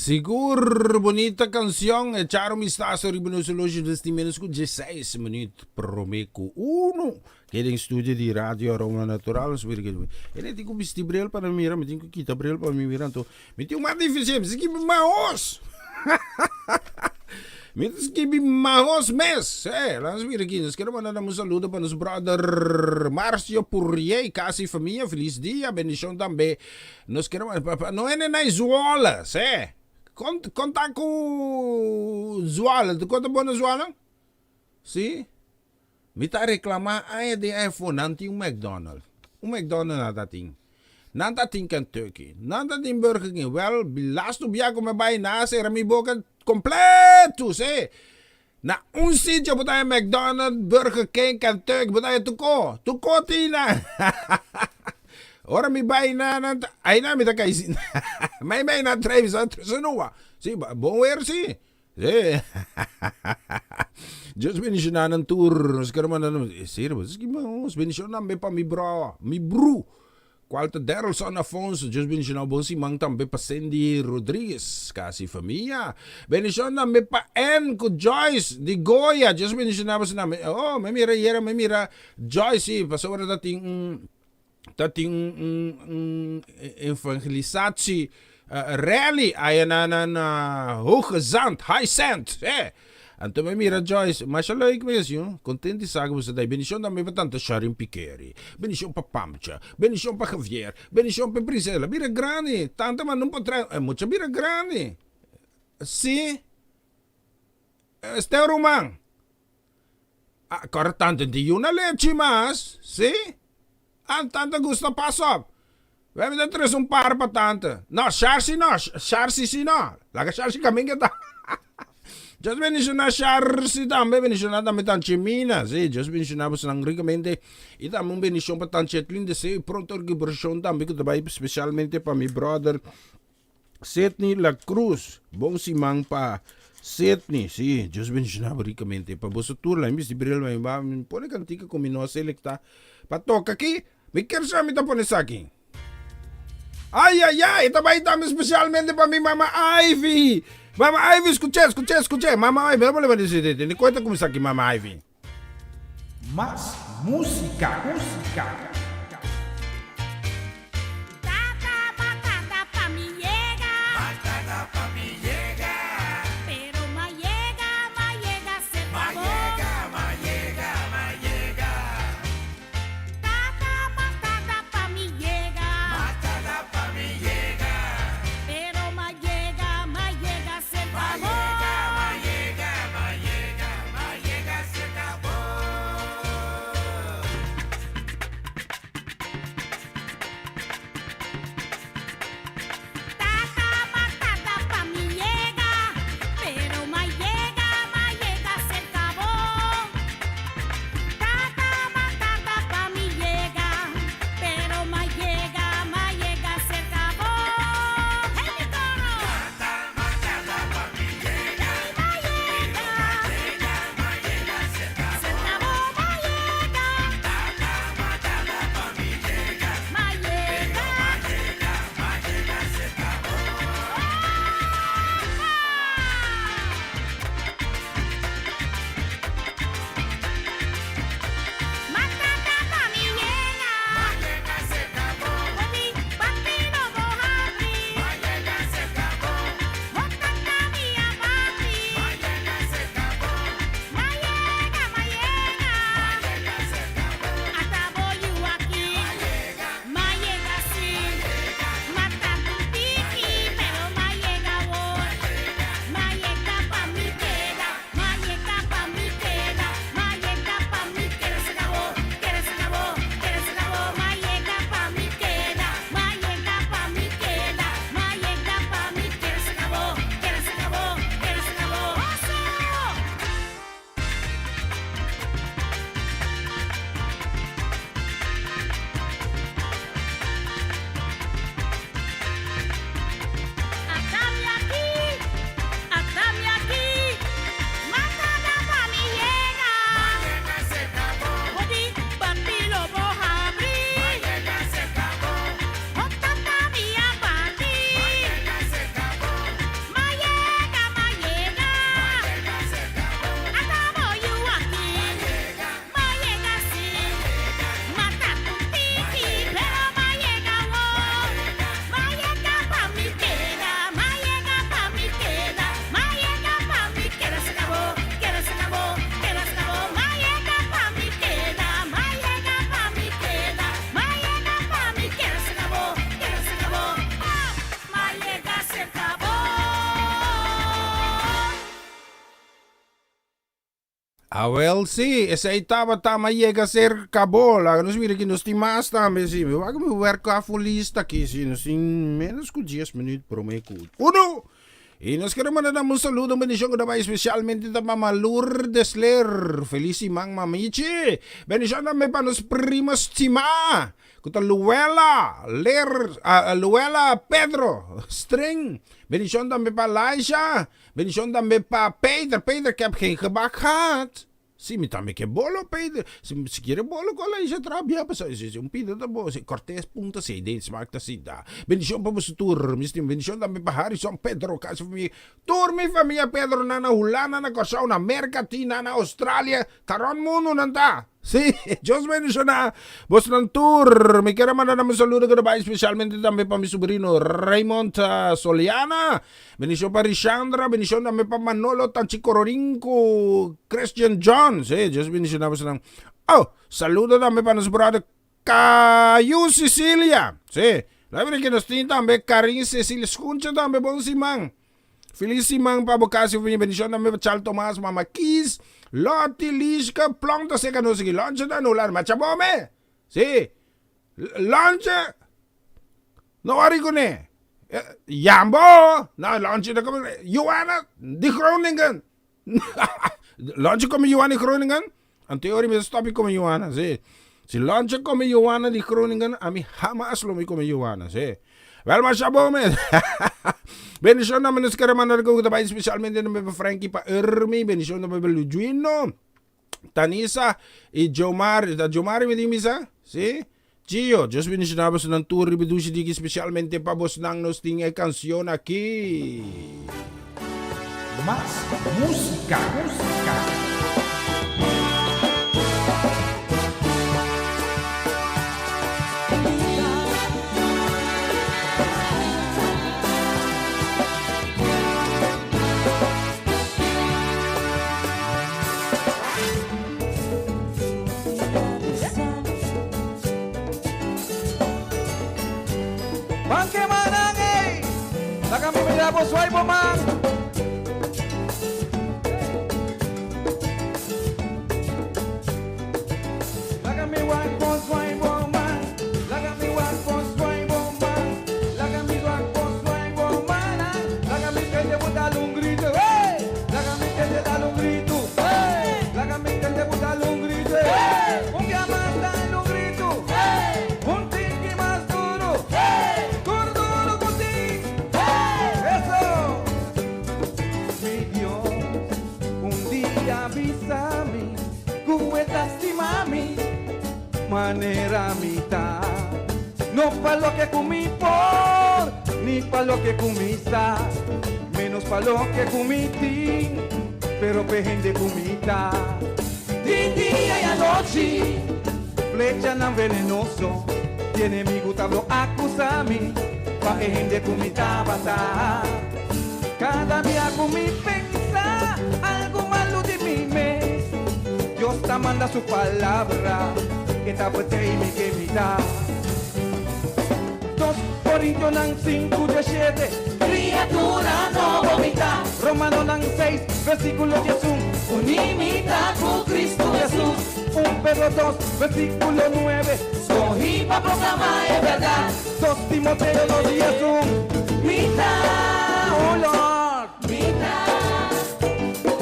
Seguro, bonita canção. É Charo me está a ribunoso hoje neste menos com 16 minutos. Promeco 1. Que é em estúdio de rádio Aroma Natural. Ele tem que vestir bril para mirar. Me tem que quitar bril para mirar. Me tem uma difícil. Me tem que maos. Me tem que maos mes. Vamos ver aqui. Nós queremos mandar um saludo para nosso brother Márcio Purrier. Casa e família. Feliz dia. Bendição também. Nós queremos. Não é nem zolas. Conta com Zuala. Tu conta boa na Zuala? Sim? Me está reclamar de iPhone nanti McDonald's. McDonald's nada tem. Nada tem Kentucky. Nada tem Burger King. Well, bilasto biya ko mabay na sa rami boca completo, na sitio butay McDonald's, Burger King, Kentucky, butay tuko. Tuko tina. Ora mi bay na ay na mi ta kaisin. May na Travis sa nuwa. Bom ver Just bendicionar ng tour. Nós queremos mandar. Sério, mas bendicionar pa mi bro. Qualta Derelson Afonso. Just bendicionar bom si mang tambe pa Cindy Rodriguez. Kasi família. Bendicionar pa N ko Joyce de Goya. Just bendicionar sa namin. Oh, may mira Joyce. Pasawara dating evangelisatsi rally ayan na hoogezand, high sand. Anto may mira Joyce, mashallah ikmesyo, contenti sagamo sa dai, benedizione da me pa tanto Sharon Piqueri, benedizione pa Pamcha, benedizione pa Javier, benedizione pa Priscilla, bira grani, tanta ma non potrei, mucha bira grani. Sì? Steo Roman. Cortante di una leche mas, sì? Tanta gusto pasok. Vem de tres un par pa tanta. No, Sharsi si no. Laga Sharsi kami kita. Just benedizione Sharsi tambe, benedizione tambe tancimina, sì, just benedizione sang ricamente. Ita mong benedizione pa tanchetlin de se pronto orgibration tambe ko tabay specialmente pa mi brother Sidney La Cruz. Bong si mang pa Sidney, sì, just benedizione ricamente pa bosotur la imbis di bril ma pone cantica con mino selecta. Patoka ki, may kersa mi tapone sa akin. Ay, ito ba itama especialmente para mi Mama Ivy. Mama Ivy, escuché. Mama Ivy, no le voy a decir, ni cuenta cómo está aquí Mama Ivy. Más música. Well, sí, esa etapa tama llega a ser cabola. Nos mira que nos timas también, sí. Me va a mover lista aquí, sí. Nos in menos que 10 minutos, pero me escucho. Uno! Y nos queremos dar un saludo, bendición que va especialmente a Mama Lourdes Ler. Felisimang mamichi. Bendición también para los primos Tima. Kuta Luela Ler, Luela Pedro String. Bendición también para Laisha. Bendición también para Peter. Peter, ik heb geen gebak gehad. Sí, me también que bolo, Peter. Si quiere bolo, con Laisha trabia. Pues un pido de bo. Cortés punta si de smaak ta sida. Bendición para su tour. Bendición también para Harrison Pedro. Casa familia. Tour mi familia Pedro. Nana Hulana. Na Kosaw. Na Mercatina. Na Australia. Taron mundo nanta. Sí, Dios bendicionar. Vos ng tour. Me quiero mandar un saludo que va especialmente también para mi sobrino Raymond Soliana. Bendición para Rishandra. Bendición también para Manolo Tanchicororinco. Christian John. Sí, Dios bendicionar. Oh, saludo también para nuestro brother Cayu Cecilia. Sí, la verdad que nos tiene también Karin Cecilia. Escucha también, bon simang. Feliz simang para Bocasio. Bendición también para Charles Thomas, Mama Keys. Lotti, Lishka, Plonta, Seka, no sige, Lonche na nular, machabome. Si, Lonche, no wari ko ne. Yambo, na Lonche na kami, Johanna, di Groningen. Lonche kami Johanna di Groningen? Ang teori may stoppi kami Johanna, si. Si Lonche kami Johanna di Groningen, ami hamas lomi kami Johanna, si. Well, machabome. Bendición naman nos karaman na ko tayo especialmente naman pa Frankie pa Ermi, bendición naman pa Lujuino, Tanisa, y Jomar, Jomar me dimisa, si? Gio, Diyos bendición naman sa ng tour, bidusi digi especialmente pa bos nang nos tinge kansyon aquí. Más música, música. Bangke manangi, kami menjabo suai bomang. Kami wan pon suai bomang, kami wan pon suai bomang, kami wan pon suai bomang, kami kende buta lung grito, hey, kami kende dalung grito, hey, kami kende buta lung grito, hey, cumbia mata lung grito, hey, un tiki más duro, hey. Avísame, cómo estás, mami, manera mitad. No pa' lo que comí por, ni pa' lo que comista, menos pa' lo que comí, pero pejen de comita. De día y anoche, flecha tan venenoso, tiene mi gutablo acusami, pa' pejen de comita bata. Cada día comí pensa, algo malo de mi mes. Dios te manda su palabra, que te apueste y me que me da. 2 Corintios 5:17, criatura no vomita. Romanos 6, versículo 10, unimita con Cristo Jesús. 1 Pedro 2, versículo 9, soy pa' proclamar es verdad. 2 Timoteo 2:10, mitad, oh Lord, mitad.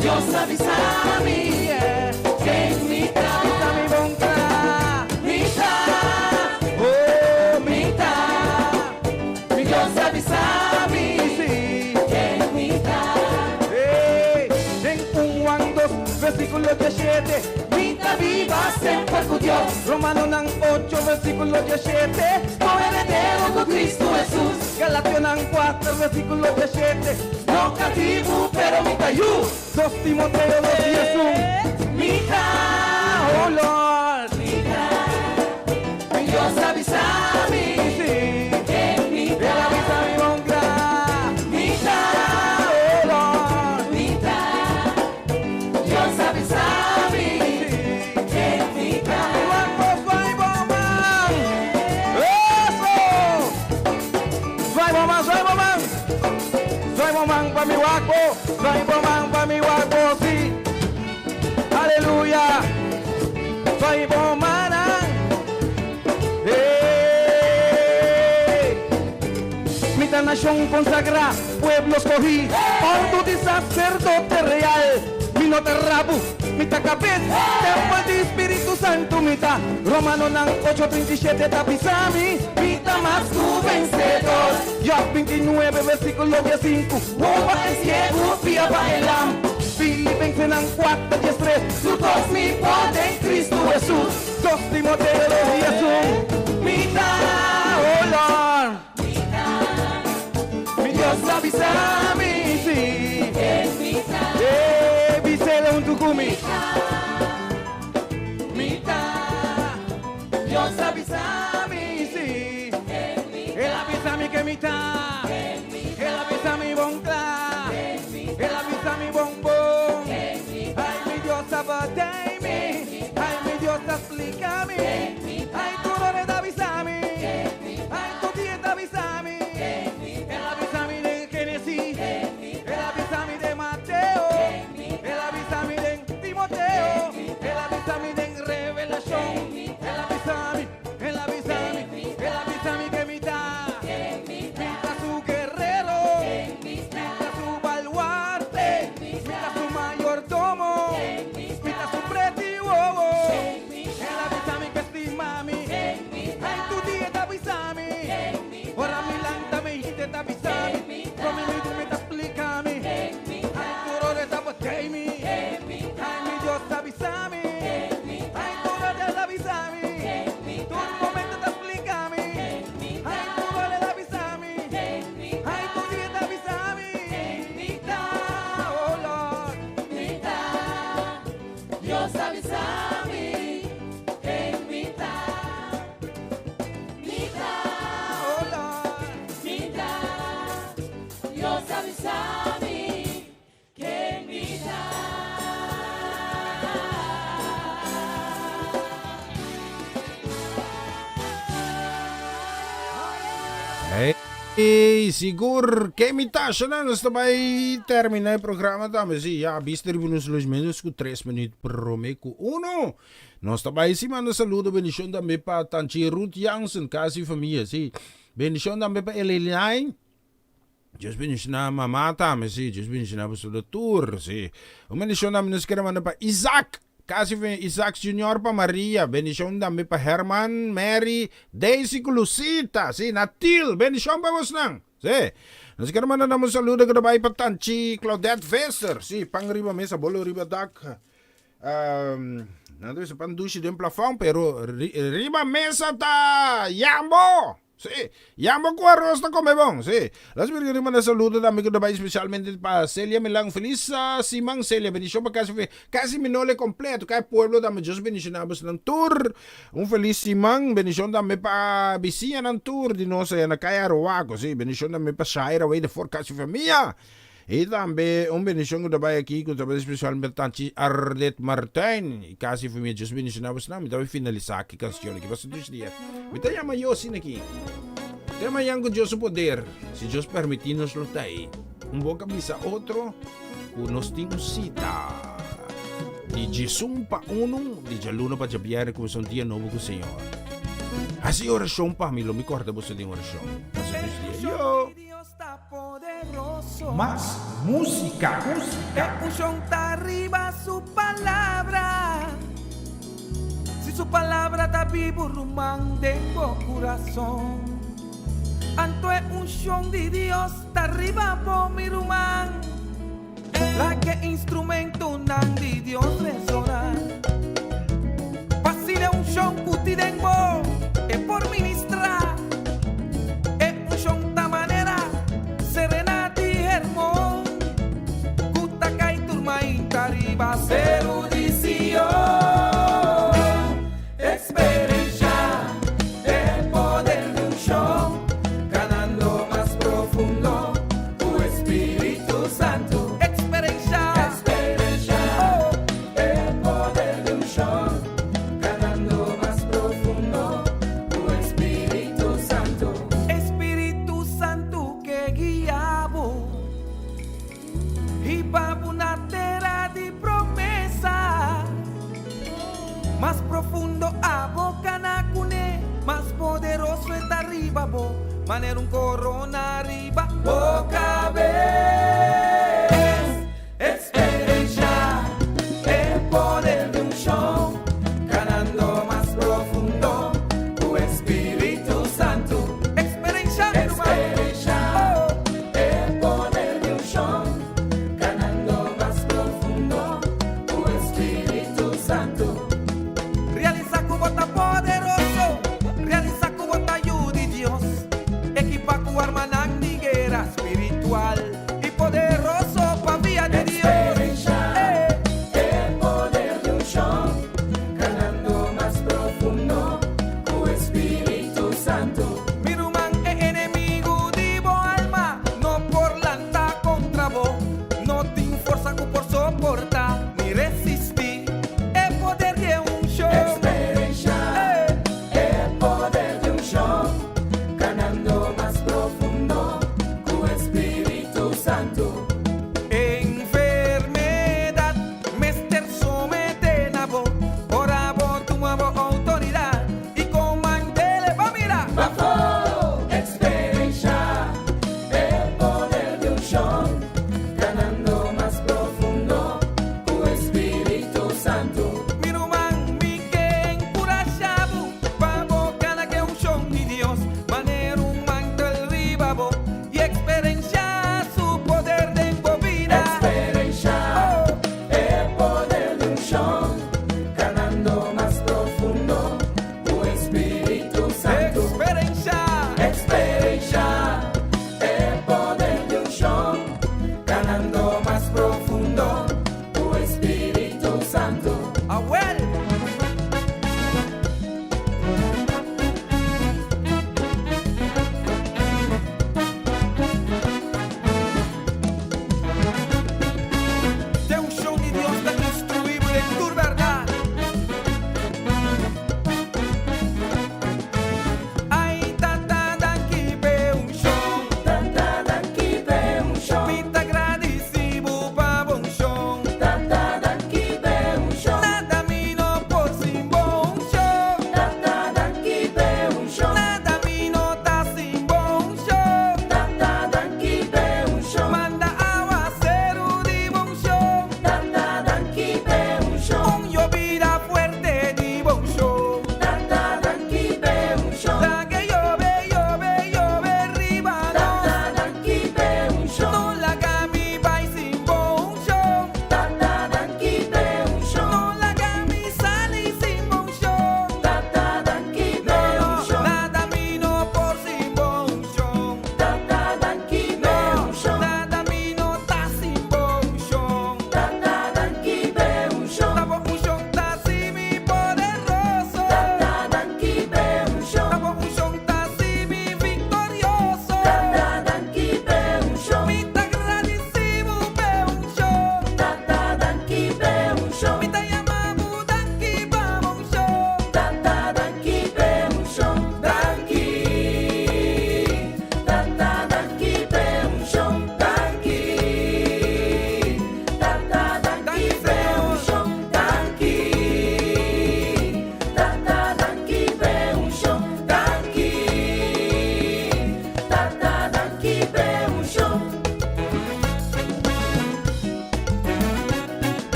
Dios avisa a mí, que en mitad mi bonca, mitad, oh mitad. Mi Dios avisa a mí, sí, que en mitad. En 1 Juan 2, versículo 17, mitad viva sempre con Dios. Romanos 8, versículo 17, coheredero con Cristo Jesús. Galatas 4, versículo 17, no cativo, pero mitad you. 2 Timoteo 2:10, mitad, oh Lord, mitad. Mi Dios avisa a mí, sí, que mitad. Él avisa mi bonga, mitad, oh Lord, mitad. Dios avisa a mí, sí, que mitad. Vamos, vai bomba, eso. Vai bomba, vai bomba. Soy momán pa' mi guapo, soy momán pa' mi guapo, sí. aleluya. Soy Bomana. Mita nación consagrada, pueblo escogí, ordo de sacerdote real. Mi no te rabu, mita cabeza, templo de Espíritu Santo, mita. Romano nan 8:37 tapisami, mita más tu vencedor. Ya 29 versículo 15, Oba el ciego, pía pa el am. Filipenses nan 4:13, tu dos mi poder en Cristo Jesús. 2 Timoteo 2:1, mita, oh Lord. Dios avísame, sí. Visele un tucumi. Mita. Dios avísame, sí. Él avísame que mita. Él avísame bonca. Él avísame bombón. Ay, mi Dios abadame. Ay, mi Dios explícame. Ay, tú no le avísame. Ay, tú tienes avísame. Hey, sigur que imitação nós também terminar o programa também. Sim, já distribuímos os menos com 3 minutos por Romeco 1. Nós também sim manda saludo, bendição também para Tanti Ruth Jansen, casa e família. Sim, bendição também para Elenai. Just bendição na mamá também, sim. Just bendição na pessoa do tour, sim. Bendição também nós queremos mandar para Isaac. Kasi Isaac Junior pa Maria, bendición dami pa Herman, Mary, Daisy Lucita, si Natil, bendición pa vos nang. Si, nos queremos mandar un saludo que dabei pa Tanchi Claudette Vesser, si, pangriba mesa bolo riba dak. Nado sa pandushi din plafond, pero riba mesa ta Yambo. Sí, llamo con arroz na come bon, sí. Las virgen man saludo dami ko dabei especialmente para Celia Milang feliz Simang Celia, bendición pa casi minole completo, kay pueblo dami Diyos bendicionamos ng tour. Un feliz Simang, bendición dami pa Bisia ng tour, di no sa na kaya Roaco, sí, bendición dami pa Shaira way de for casi familia. E também bendição que trabalha aqui, que trabalha especialmente Tanti Arlet Martin, e casi família Deus bendicionamos nami, também finalizar aqui canção que você dos dias. Me tá chama eu assim aqui. Tema yang com Deus o poder, se Deus permitir-nos lutar aí. Boa camisa outro, o nos temos cita. De Jesus pa uno, de Jaluna pa Jabiere, como são dia novo com o Senhor. Assim oração pa mim, me corta você de oração. Você dos dias. Yo. Más música, música. Está arriba su palabra. Si su palabra está vivo, rumán tengo corazón. Anto es un son de Dios, está arriba por mi rumán. La que instrumento nan de Dios resonar. Pasile un son puti dengo, es por ministrar. Es un son ta manera. Serenati hermon Kutakai turmai tariba erudición experiencia el poder de un show ganando más profundo tu Espíritu Santo experiencia oh, el poder de un show ganando más profundo tu Espíritu Santo que guiabo y para una terra de promesa Más profundo a boca na cune, más poderoso está arriba bo, manera un corona arriba, boca be.